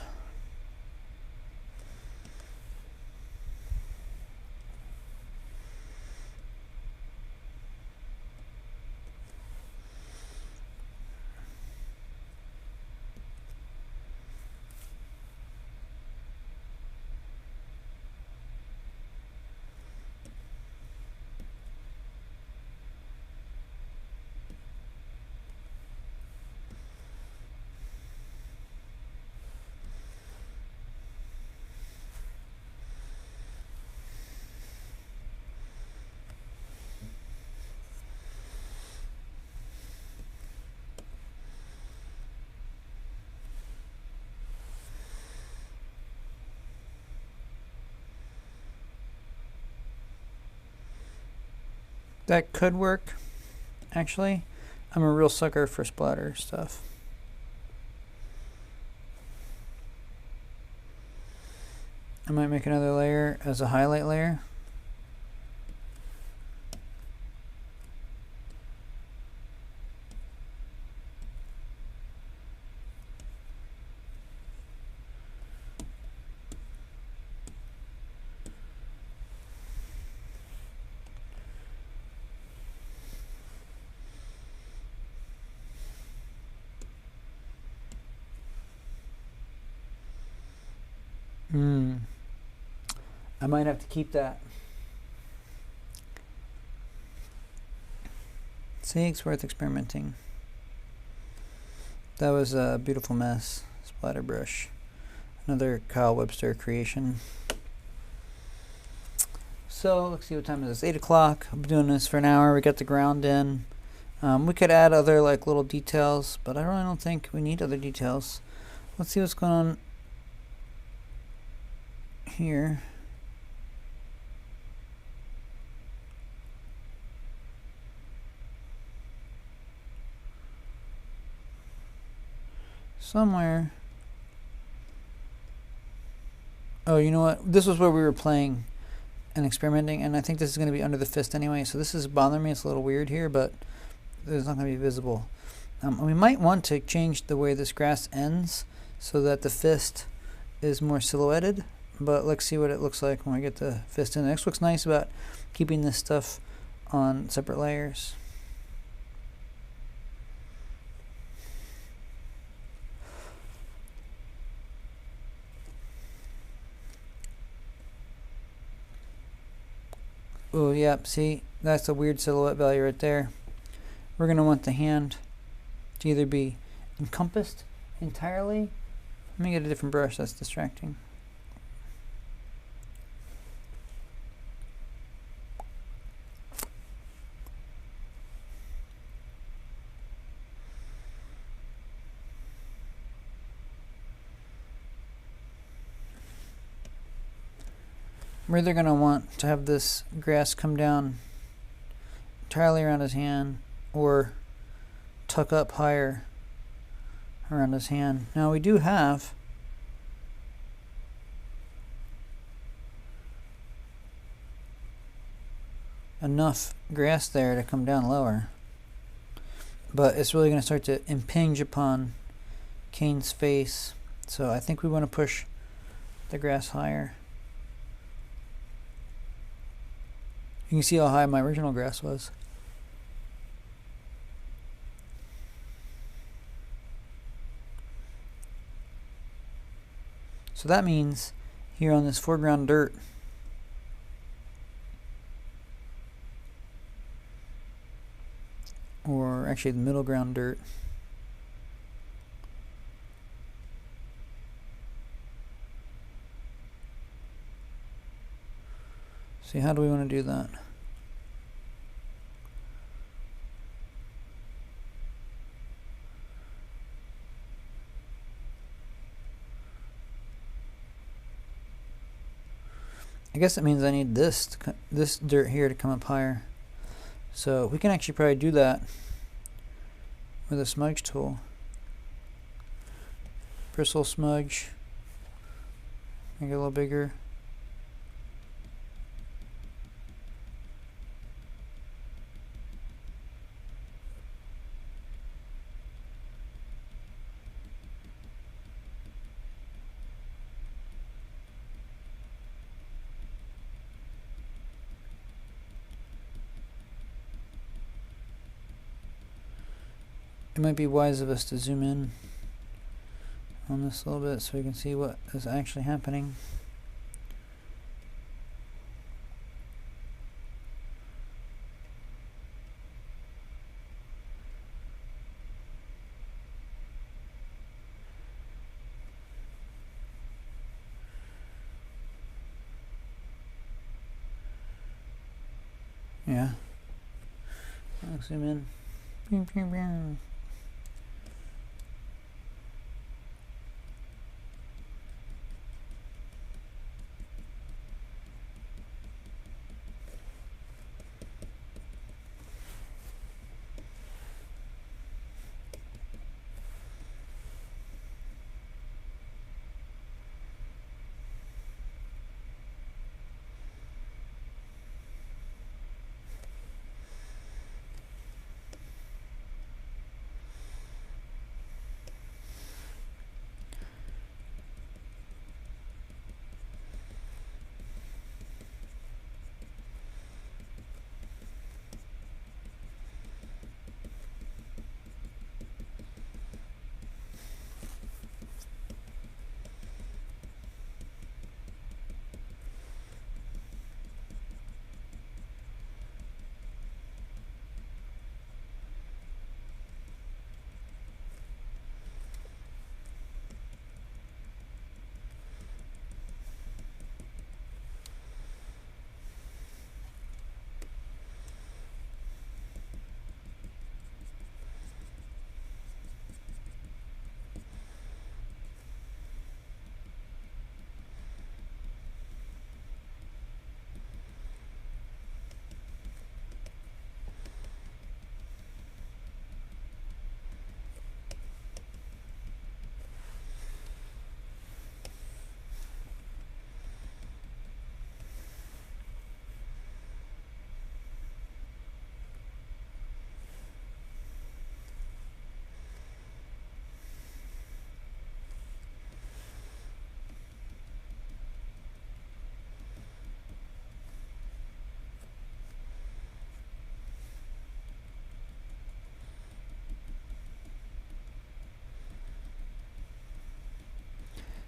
That could work, actually. I'm a real sucker for splatter stuff. I might make another layer as a highlight layer. I might have to keep that. See, it's worth experimenting. That was a beautiful mess. Splatter brush. Another Kyle Webster creation. So, let's see what time it is. 8 o'clock. I've been doing this for an hour. We got the ground in. We could add other like little details, but I really don't think we need other details. Let's see what's going on here. Somewhere. Oh, you know what? This was where we were playing and experimenting, and I think this is going to be under the fist anyway, so this is bothering me. It's a little weird here, but it's not going to be visible. We might want to change the way this grass ends so that the fist is more silhouetted, but let's see what it looks like when we get the fist in. Next, what's nice about keeping this stuff on separate layers. Oh, yep, see, that's a weird silhouette value right there. We're going to want the hand to either be encompassed entirely. Let me get a different brush, that's distracting. We're either going to want to have this grass come down entirely around his hand or tuck up higher around his hand. Now we do have enough grass there to come down lower, but it's really going to start to impinge upon Cain's face, so I think we want to push the grass higher. You can see how high my original grass was. So that means here on this foreground dirt, or actually the middle ground dirt, see, how do we want to do that? I guess it means I need this dirt here to come up higher. So we can actually probably do that with a smudge tool. Bristle smudge. Make it a little bigger. It might be wise of us to zoom in on this a little bit so we can see what is actually happening. Yeah. I'll zoom in.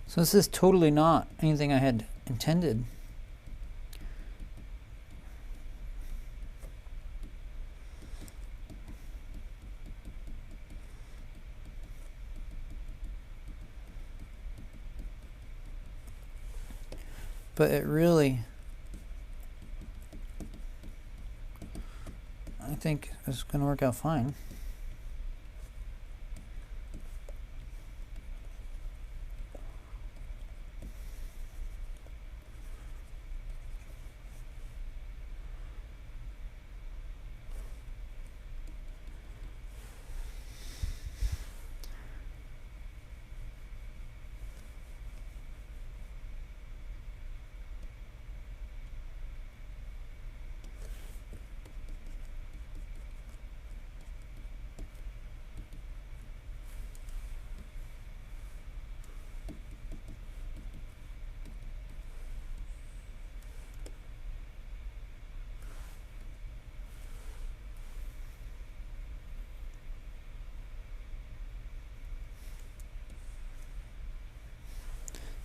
So this is totally not anything I had intended. But it really, I think it's going to work out fine.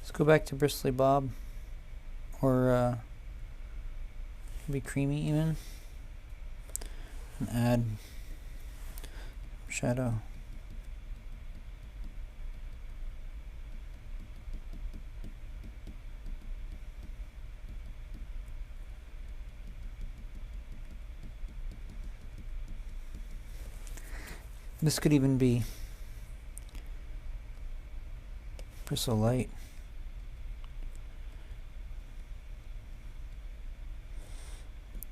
Let's go back to Bristly Bob, or maybe Creamy even, and add shadow. This could even be Bristle Light.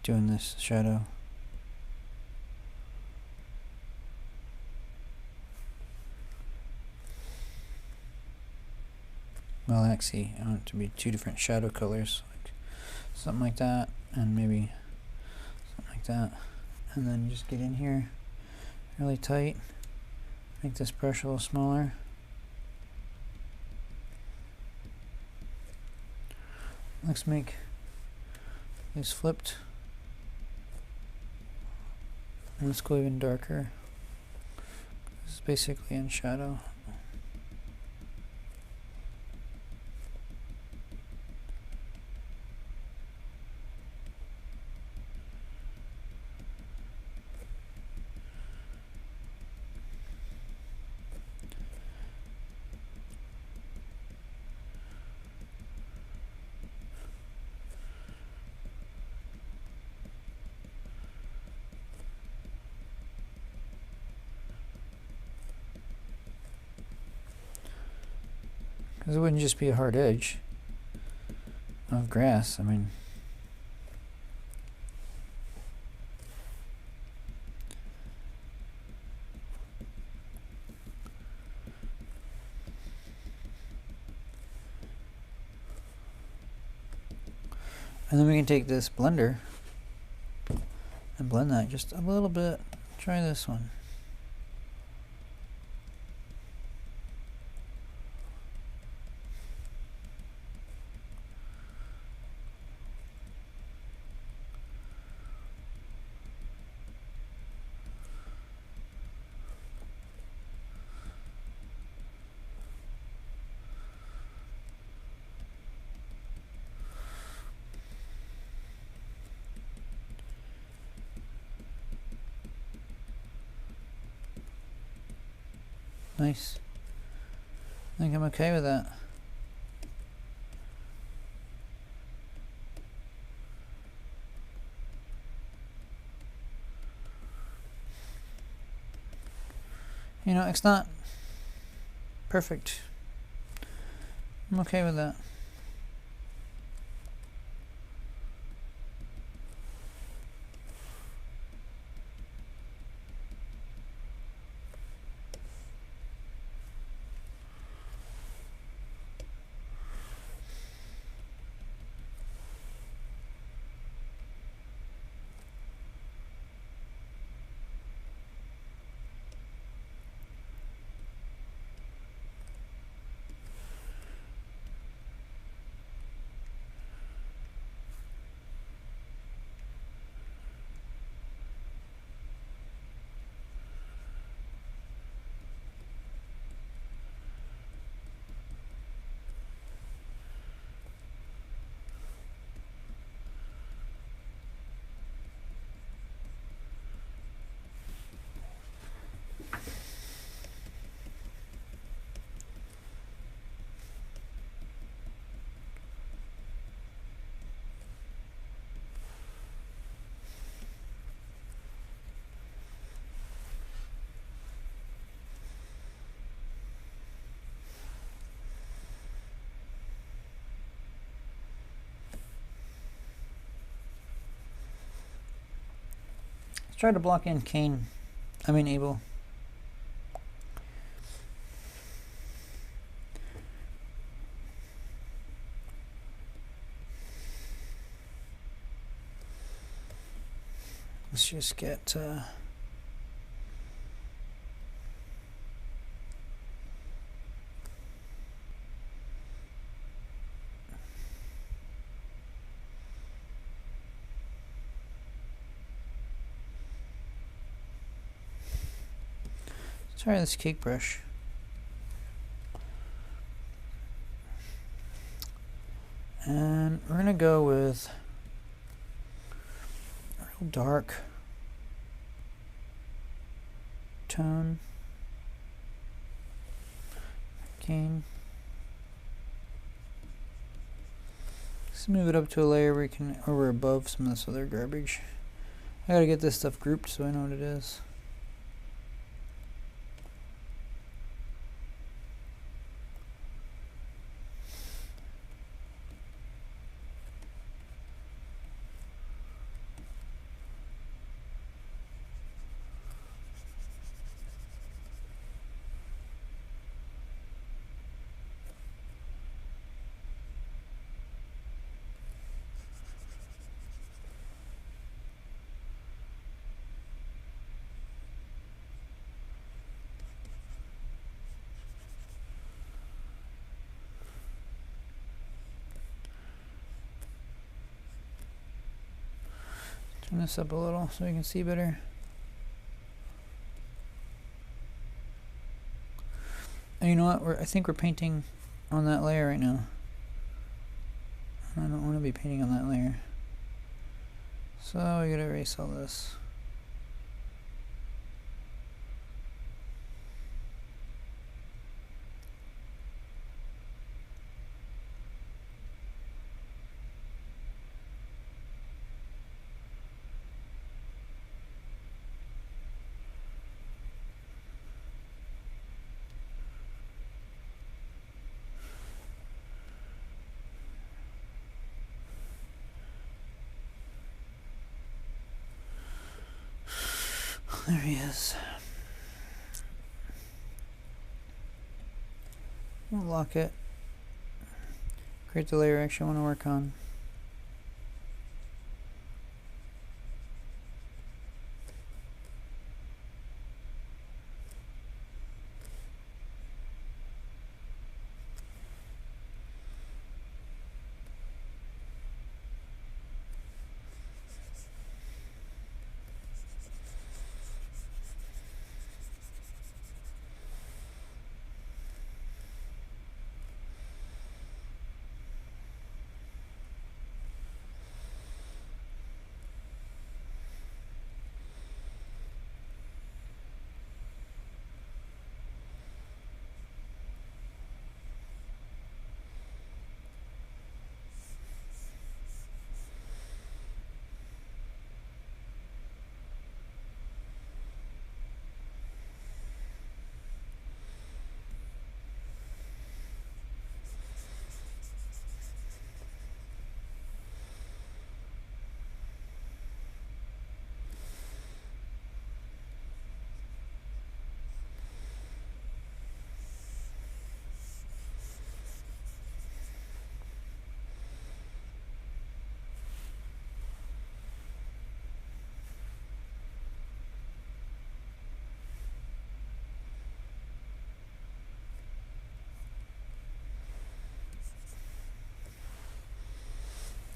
Doing this shadow. Well, actually, I want it to be two different shadow colors, like something like that, and maybe something like that. And then just get in here really tight. Make this brush a little smaller. Let's make these flipped. And let's go even darker. This is basically in shadow. Because it wouldn't just be a hard edge of grass. I mean, and then we can take this blender and blend that just a little bit. Try this one. Nice. I think I'm okay with that. You know, it's not perfect. I'm okay with that. try to block in Cain. I mean Abel. Let's just get try this cake brush. And we're gonna go with a real dark tone. Cain. Let's move it up to a layer where we can, or we're above some of this other garbage. I gotta get this stuff grouped so I know what it is. Turn this up a little so we can see better. And you know what? I think we're painting on that layer right now. I don't want to be painting on that layer. So we gotta erase all this. There he is. We'll lock it. Create the layer I actually want to work on.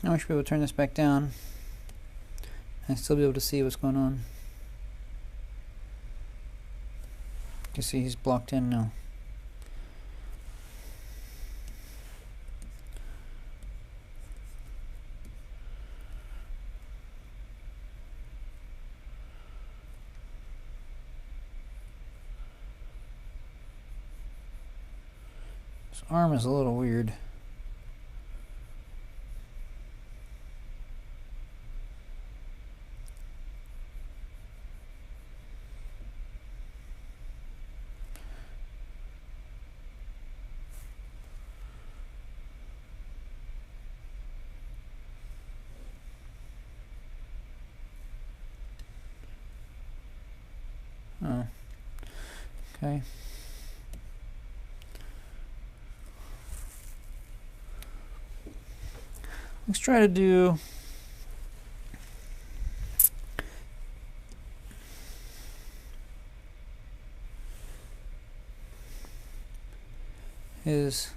Now I should be able to turn this back down and still be able to see what's going on. You can see he's blocked in now. His arm is a little weird. Okay. Let's try to do his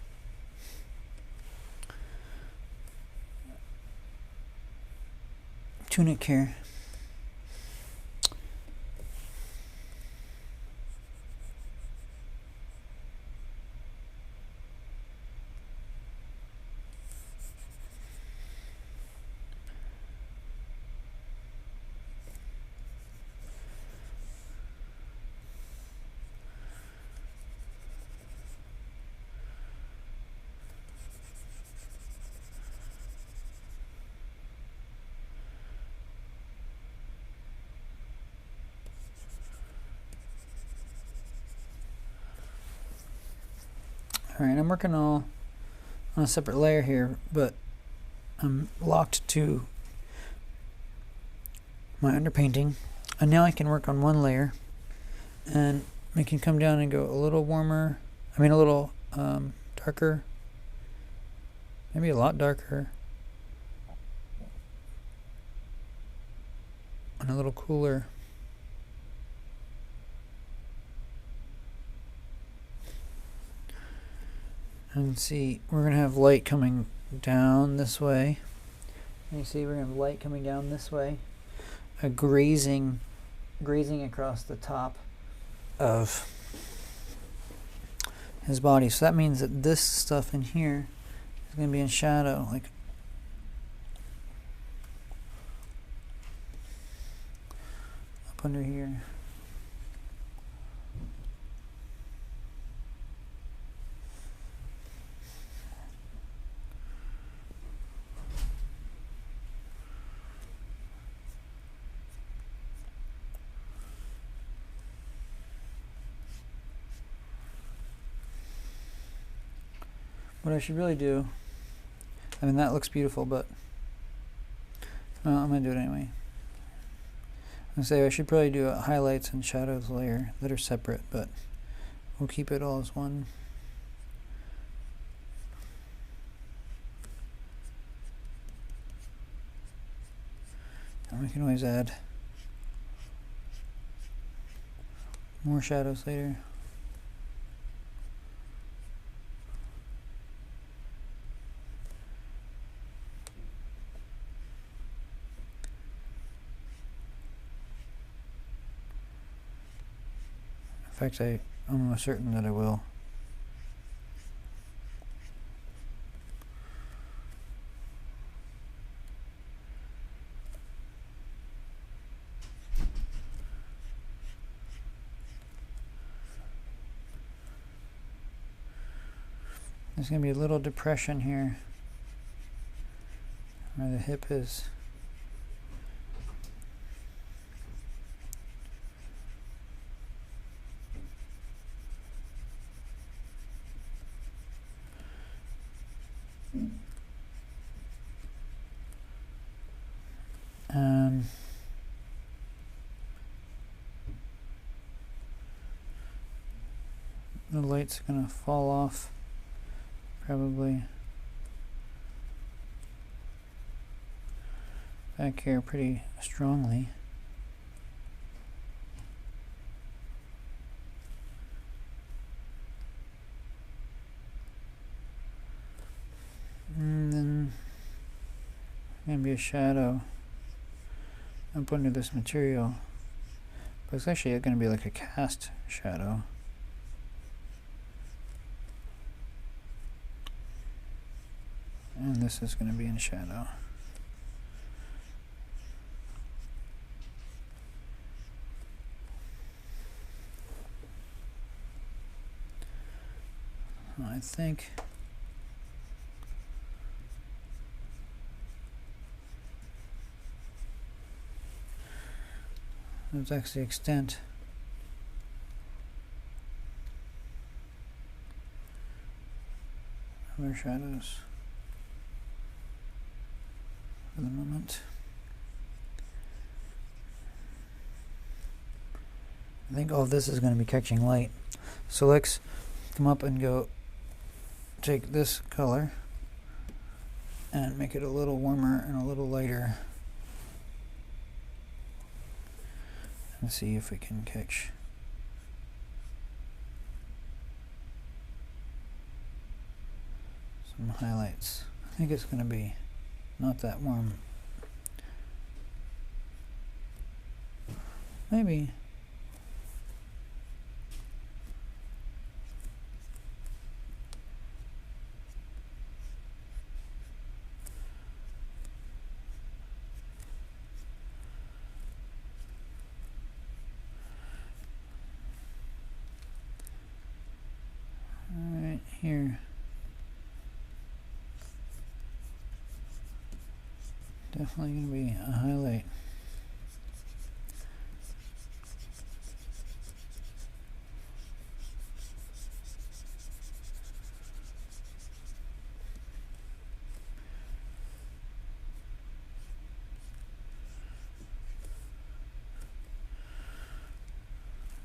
tunic here. Alright, I'm working all on a separate layer here, but I'm locked to my underpainting. And now I can work on one layer, and I can come down and go a little warmer, a little darker, maybe a lot darker, and a little cooler. And see, we're going to have light coming down this way. And you see, we're going to have light coming down this way. A grazing across the top of his body. So that means that this stuff in here is going to be in shadow, like up under here. What I should really do, that looks beautiful, but I'm going to do it anyway. I'm going to say I should probably do a highlights and shadows layer that are separate, but we'll keep it all as one. And we can always add more shadows later. In fact, I'm almost certain that I will. There's going to be a little depression here where the hip is. The light's going to fall off probably back here pretty strongly. And then going to be a shadow up under this material, but it's actually going to be like a cast shadow. And this is going to be in shadow. I think that's actually the extent of our shadows for the moment. I think all of this is going to be catching light. So let's come up and go take this color and make it a little warmer and a little lighter, and see if we can catch some highlights. I think it's going to be not that warm. Maybe. Right here. Definitely going to be a highlight.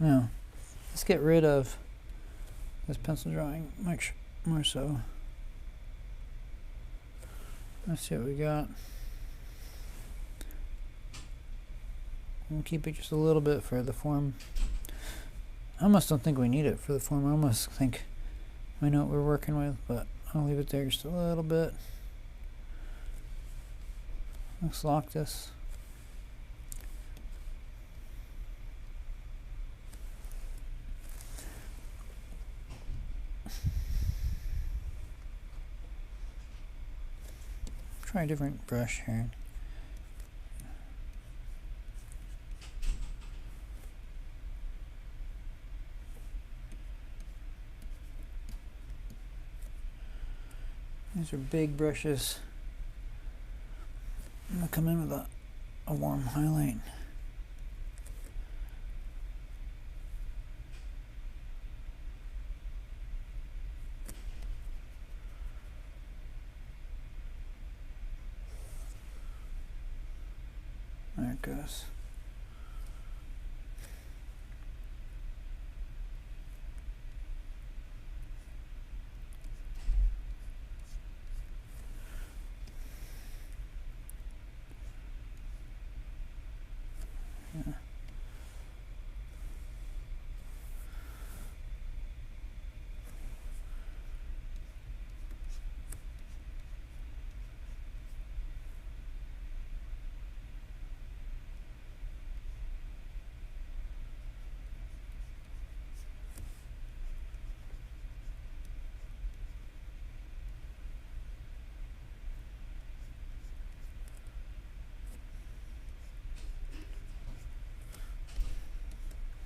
Now, let's get rid of this pencil drawing much more so. Let's see what we got. We'll keep it just a little bit for the form. I almost don't think we need it for the form. I almost think we know what we're working with, but I'll leave it there just a little bit. Let's lock this. Try a different brush here. These are big brushes. I'm going to come in with a warm highlight. There it goes. Yeah.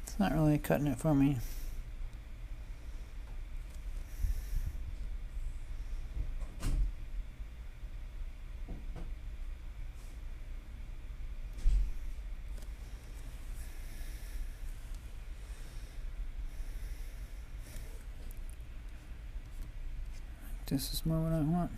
It's not really cutting it for me. This is more what I want.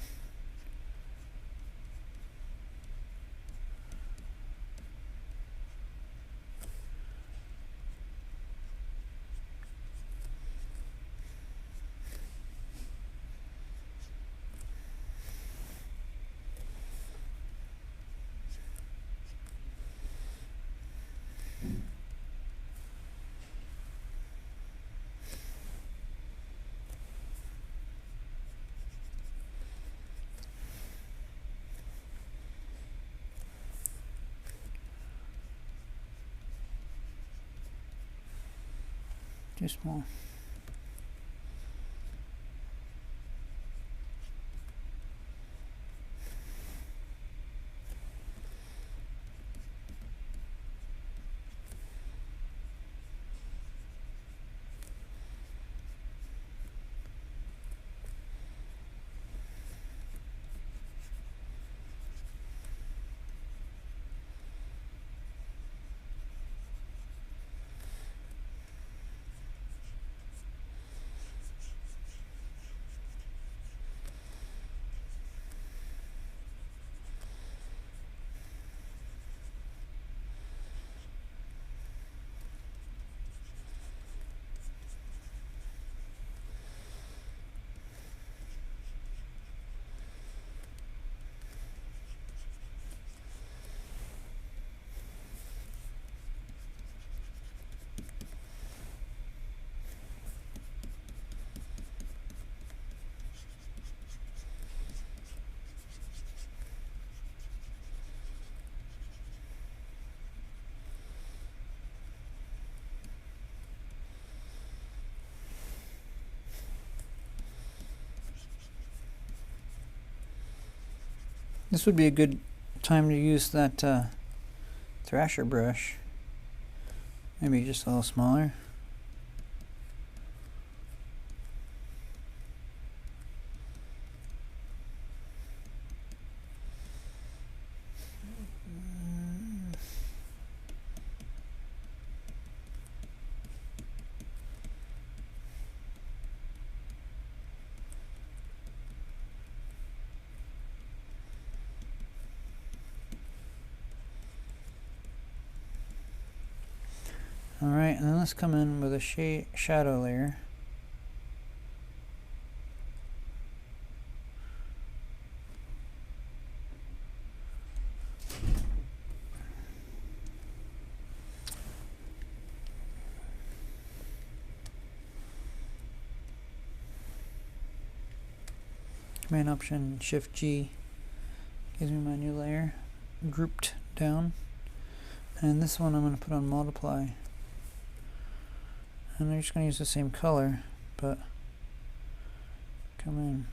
Too small. This would be a good time to use that thrasher brush. Maybe just a little smaller. Alright, and then let's come in with a shadow layer. Command Option Shift G gives me my new layer grouped down. And this one I'm going to put on multiply. And I'm just going to use the same color, but come in.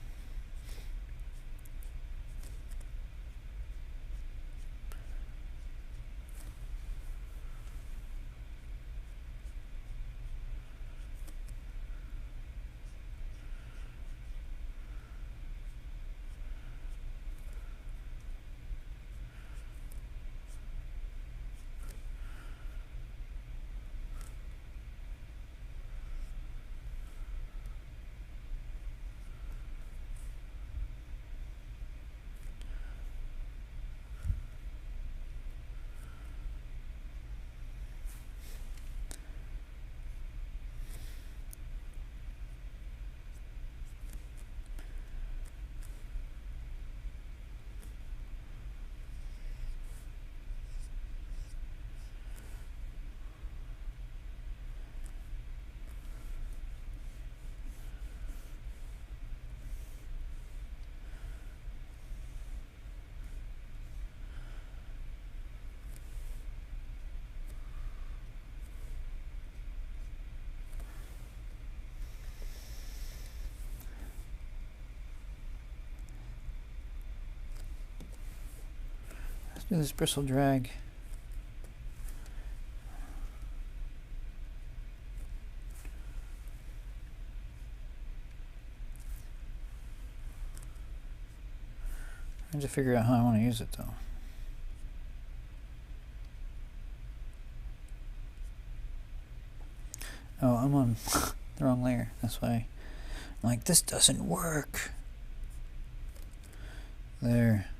Let's do this bristle drag. I need to figure out how I want to use it though. Oh, I'm on the wrong layer. That's why I'm like, this doesn't work. There.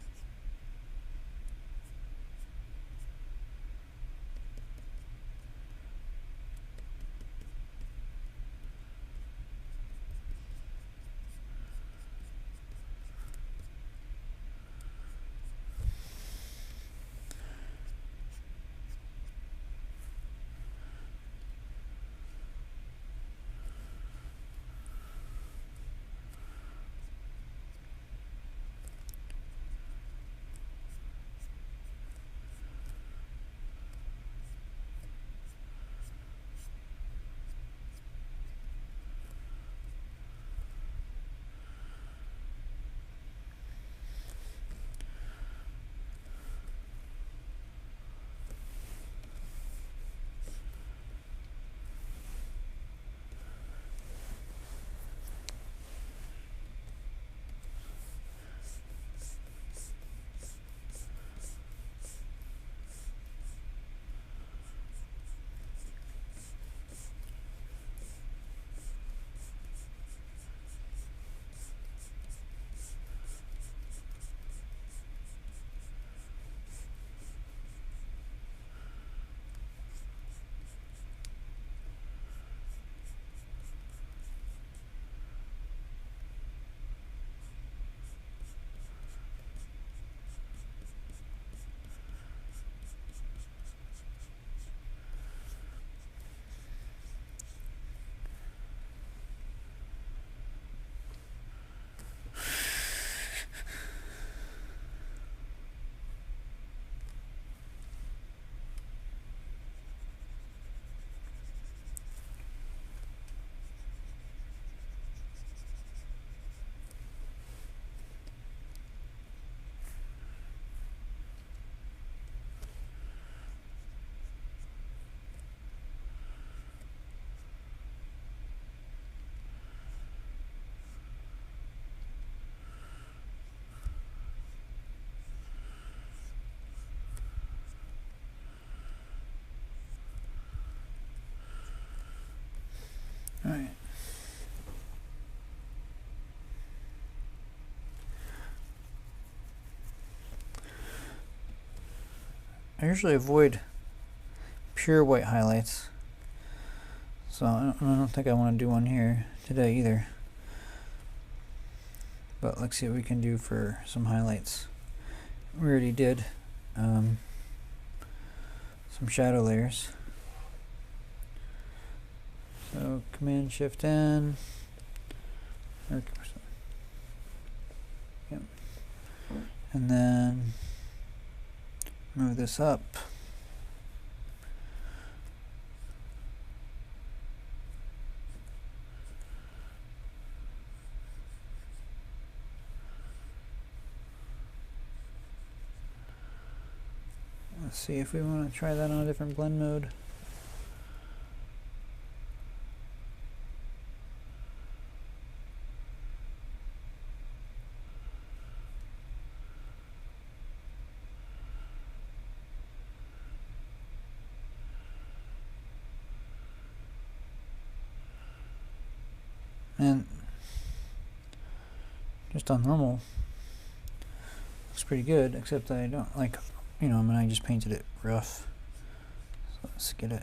I usually avoid pure white highlights, so I don't think I want to do one here today either. But let's see what we can do for some highlights. We already did some shadow layers. So Command Shift N. Yep. And then move this up. Let's see if we want to try that on a different blend mode. And just on normal, looks pretty good, except I don't like, you know, I mean, I just painted it rough. So let's get it.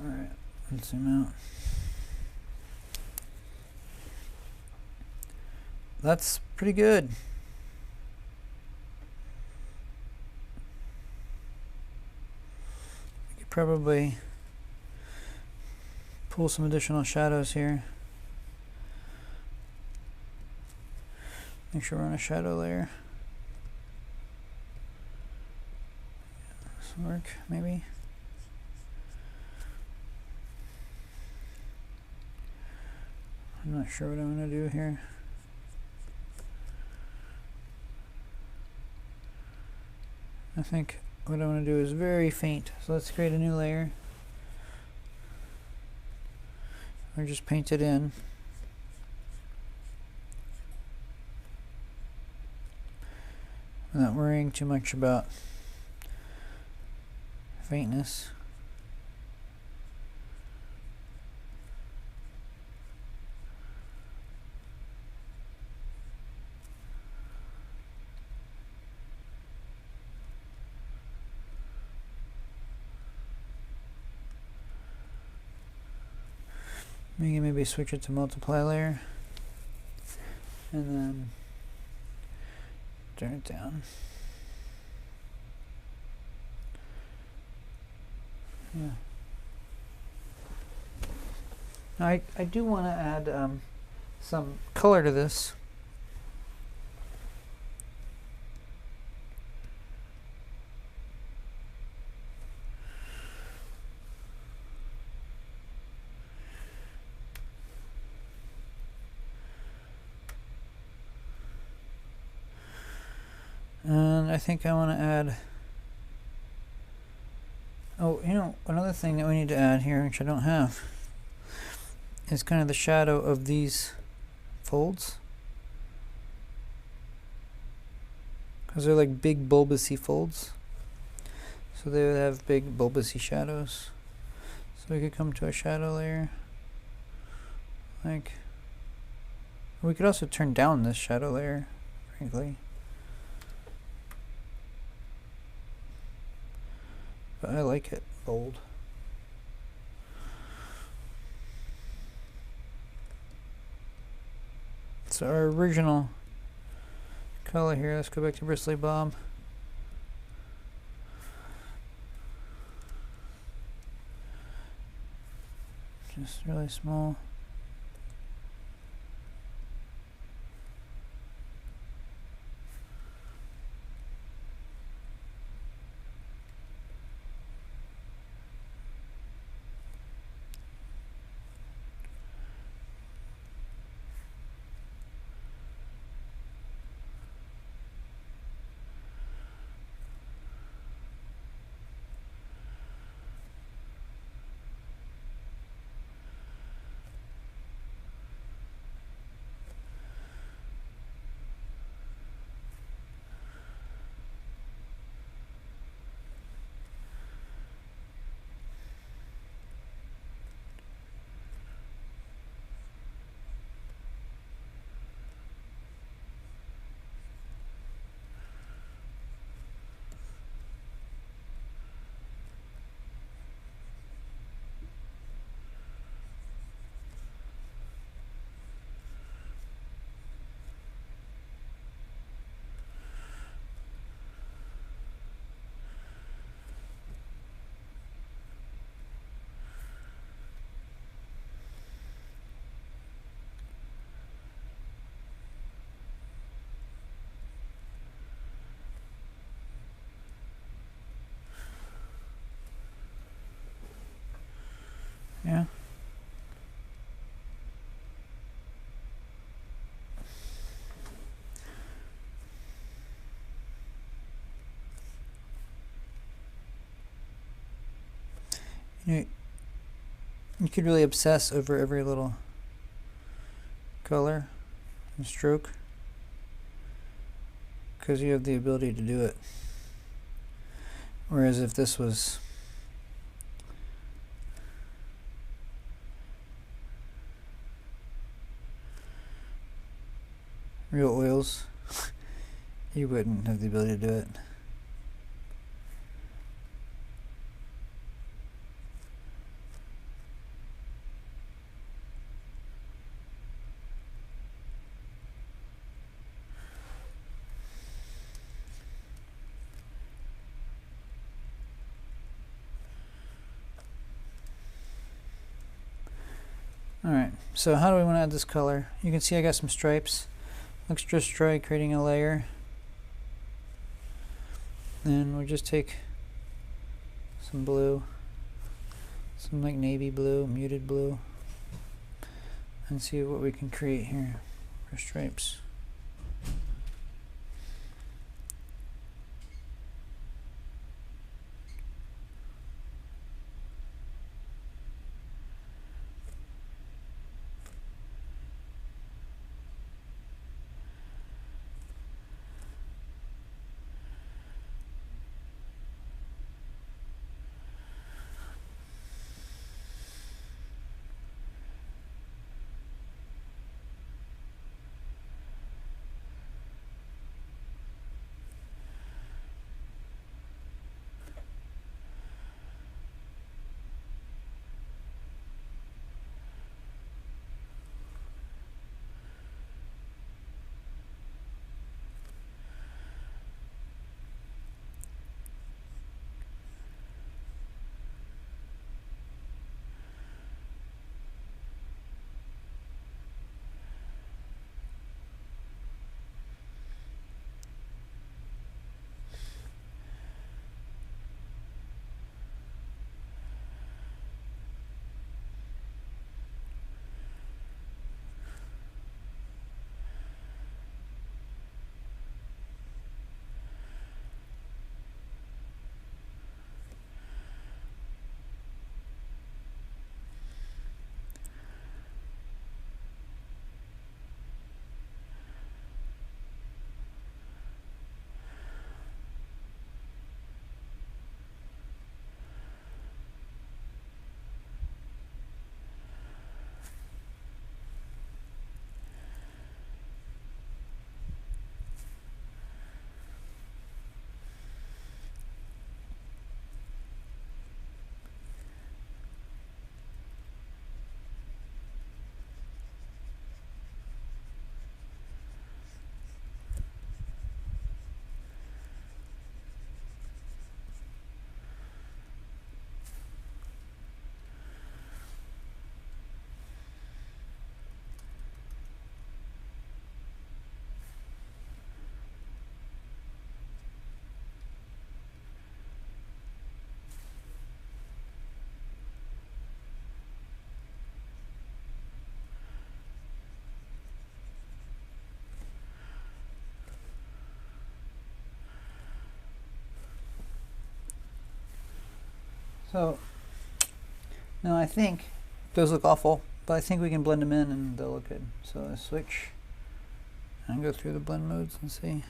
Alright, let's zoom out. That's pretty good. We could probably pull some additional shadows here. Make sure we're on a shadow layer. This will work, maybe. I'm not sure what I'm going to do here. I think what I want to do is very faint. So let's create a new layer. Or just paint it in. I'm not worrying too much about faintness. Maybe switch it to multiply layer and then turn it down. Yeah. Now I do want to add some color to this. And I think I want to add, oh, you know, another thing that we need to add here, which I don't have, is kind of the shadow of these folds. Because they're like big bulbousy folds. So they would have big bulbousy shadows. So we could come to a shadow layer. Like, we could also turn down this shadow layer, frankly. But I like it bold. So our original color here, let's go back to Bristly Bob. Just really small. You know, you could really obsess over every little color and stroke because you have the ability to do it. Whereas if this was real oils, you wouldn't have the ability to do it. Alright, so how do we want to add this color? You can see I got some stripes. Let's just try creating a layer. Then we'll just take some blue, some like navy blue, muted blue, and see what we can create here for stripes. So now I think those look awful, but I think we can blend them in and they'll look good. So let's switch and go through the blend modes and see.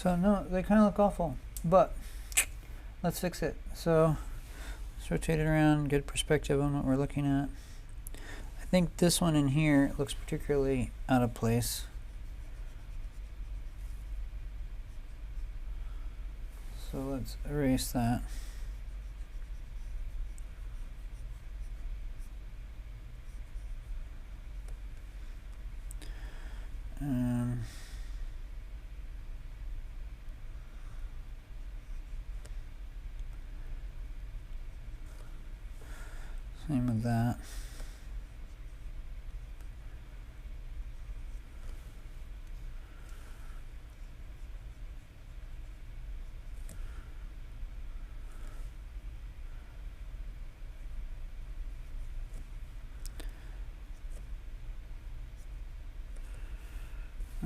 So no, they kind of look awful, but let's fix it. So let's rotate it around, get perspective on what we're looking at. I think this one in here looks particularly out of place. So let's erase that. Same with that.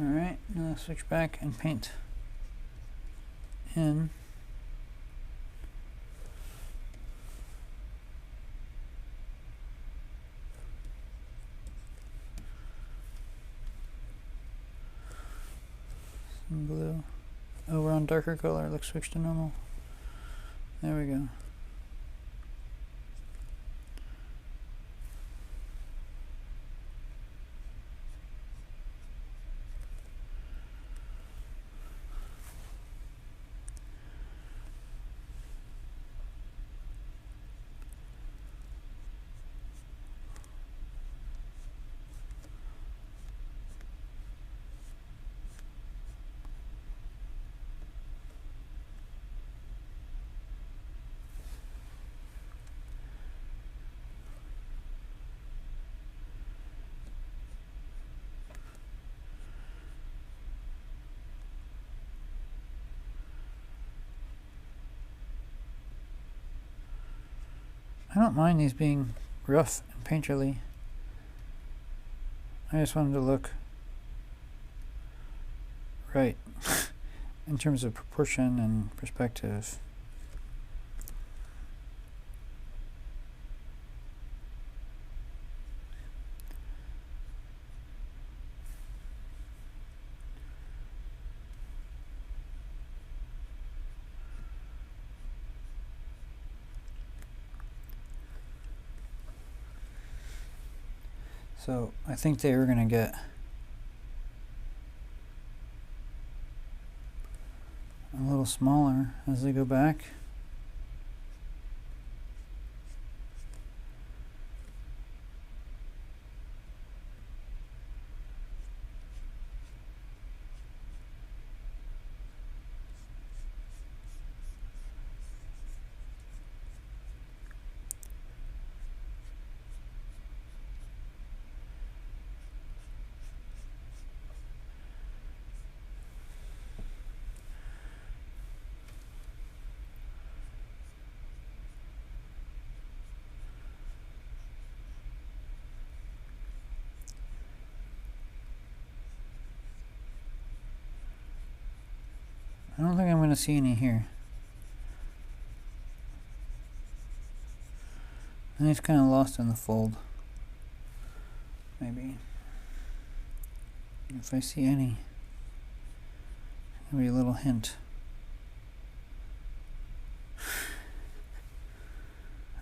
Alright, now let's switch back and paint in some blue. Oh, we're on darker color. Let's switch to normal. There we go. I don't mind these being rough and painterly. I just want them to look right in terms of proportion and perspective. So I think they were going to get a little smaller as they go back. I don't think I'm going to see any here. I think it's kind of lost in the fold. Maybe. If I see any, maybe a little hint.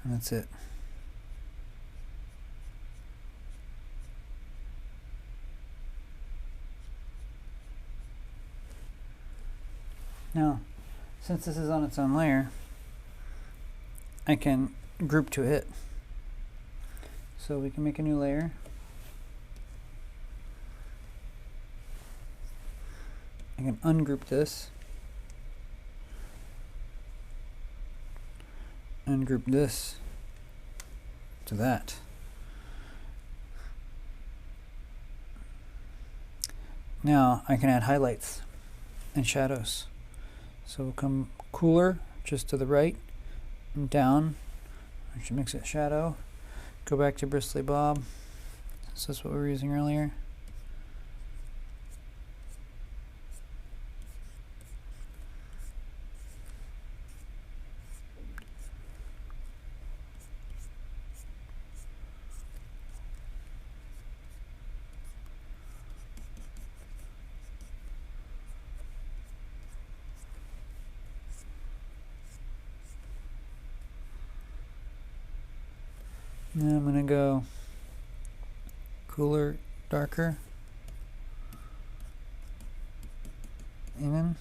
And that's it. Now, since this is on its own layer, I can group to it. So we can make a new layer. I can ungroup this. And group this to that. Now I can add highlights and shadows. So we'll come cooler just to the right and down, which makes it shadow. Go back to Bristly Bob. So that's what we were using earlier. Now I'm going to go cooler, darker, even.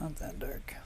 Not that dark.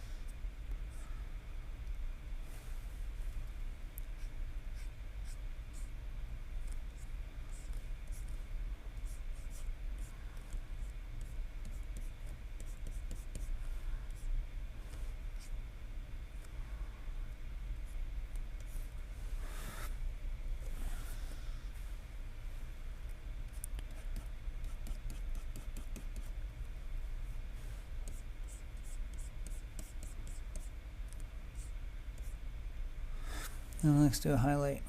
And let's do a highlight.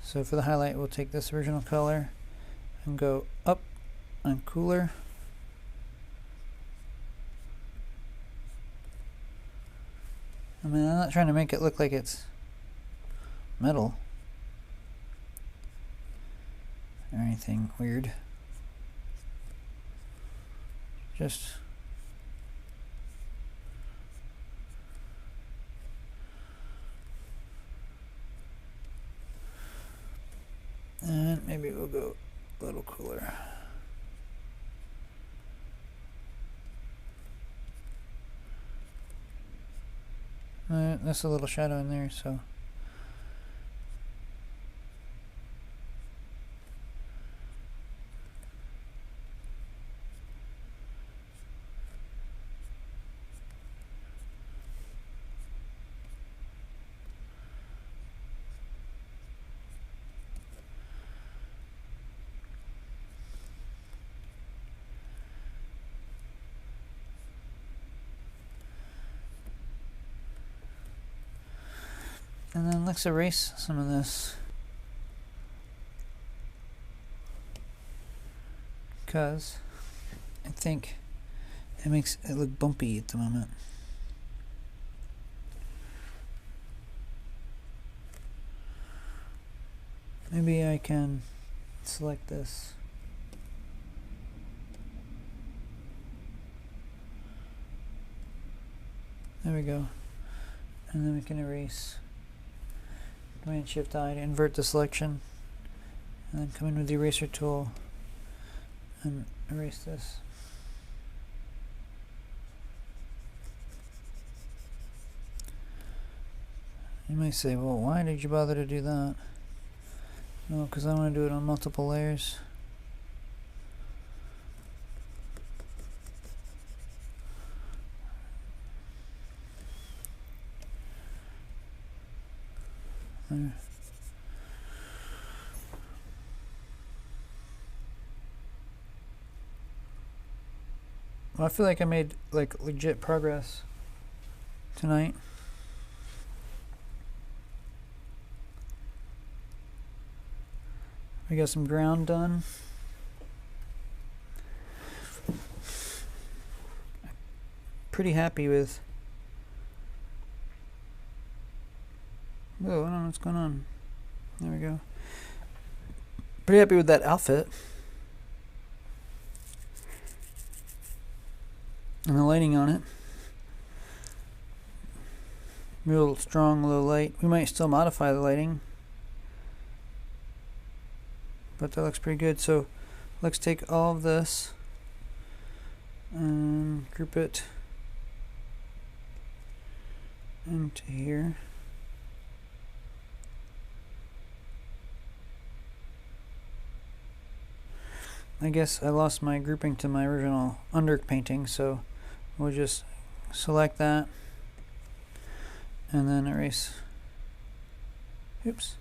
So for the highlight, we'll take this original color and go up on cooler. I mean, I'm not trying to make it look like it's metal or anything weird. Just and maybe we'll go a little cooler. There's a little shadow in there, so and then let's erase some of this, because I think it makes it look bumpy at the moment. Maybe I can select this. There we go. And then we can erase. Command Shift I to invert the selection, and then come in with the eraser tool and erase this. You might say, well, why did you bother to do that? No, because I want to do it on multiple layers. There. Well, I feel like I made like legit progress tonight. We got some ground done. Pretty happy with. Whoa, I don't know what's going on. There we go. Pretty happy with that outfit. And the lighting on it. Real strong low light. We might still modify the lighting, but that looks pretty good. So let's take all of this and group it into here. I guess I lost my grouping to my original underpainting, so we'll just select that and then erase. Oops.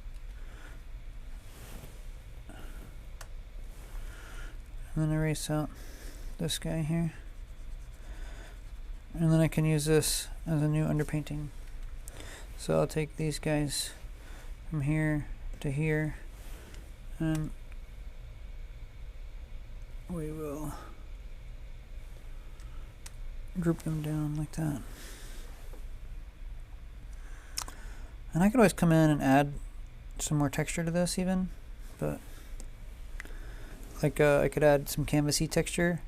And then erase out this guy here. And then I can use this as a new underpainting. So I'll take these guys from here to here, and we will group them down like that. And I could always come in and add some more texture to this even, but like I could add some canvasy texture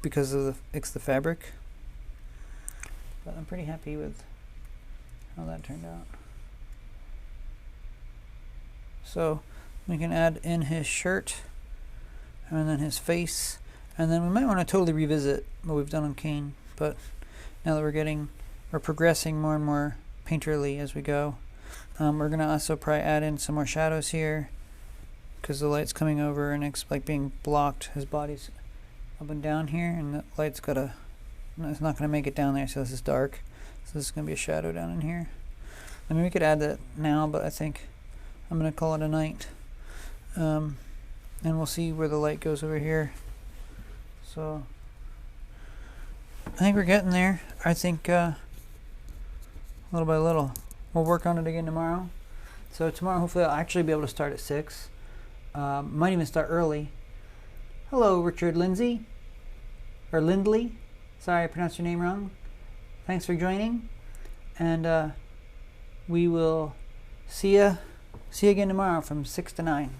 because of it's the fabric. But I'm pretty happy with how that turned out. So we can add in his shirt and then his face, and then we might want to totally revisit what we've done on Cain, but now that we're progressing more and more painterly as we go. We're going to also probably add in some more shadows here because the light's coming over and it's like being blocked. His body's up and down here, and the light's it's not going to make it down there, so this is dark. So this is going to be a shadow down in here. I mean, we could add that now, but I think I'm going to call it a night. And we'll see where the light goes over here. So I think we're getting there. I think little by little. we'll work on it again tomorrow. So tomorrow, hopefully, I'll actually be able to start at 6. Might even start early. Hello, Richard Lindsay. Or Lindley. Sorry, I pronounced your name wrong. Thanks for joining. And we will see you again tomorrow from 6 to 9.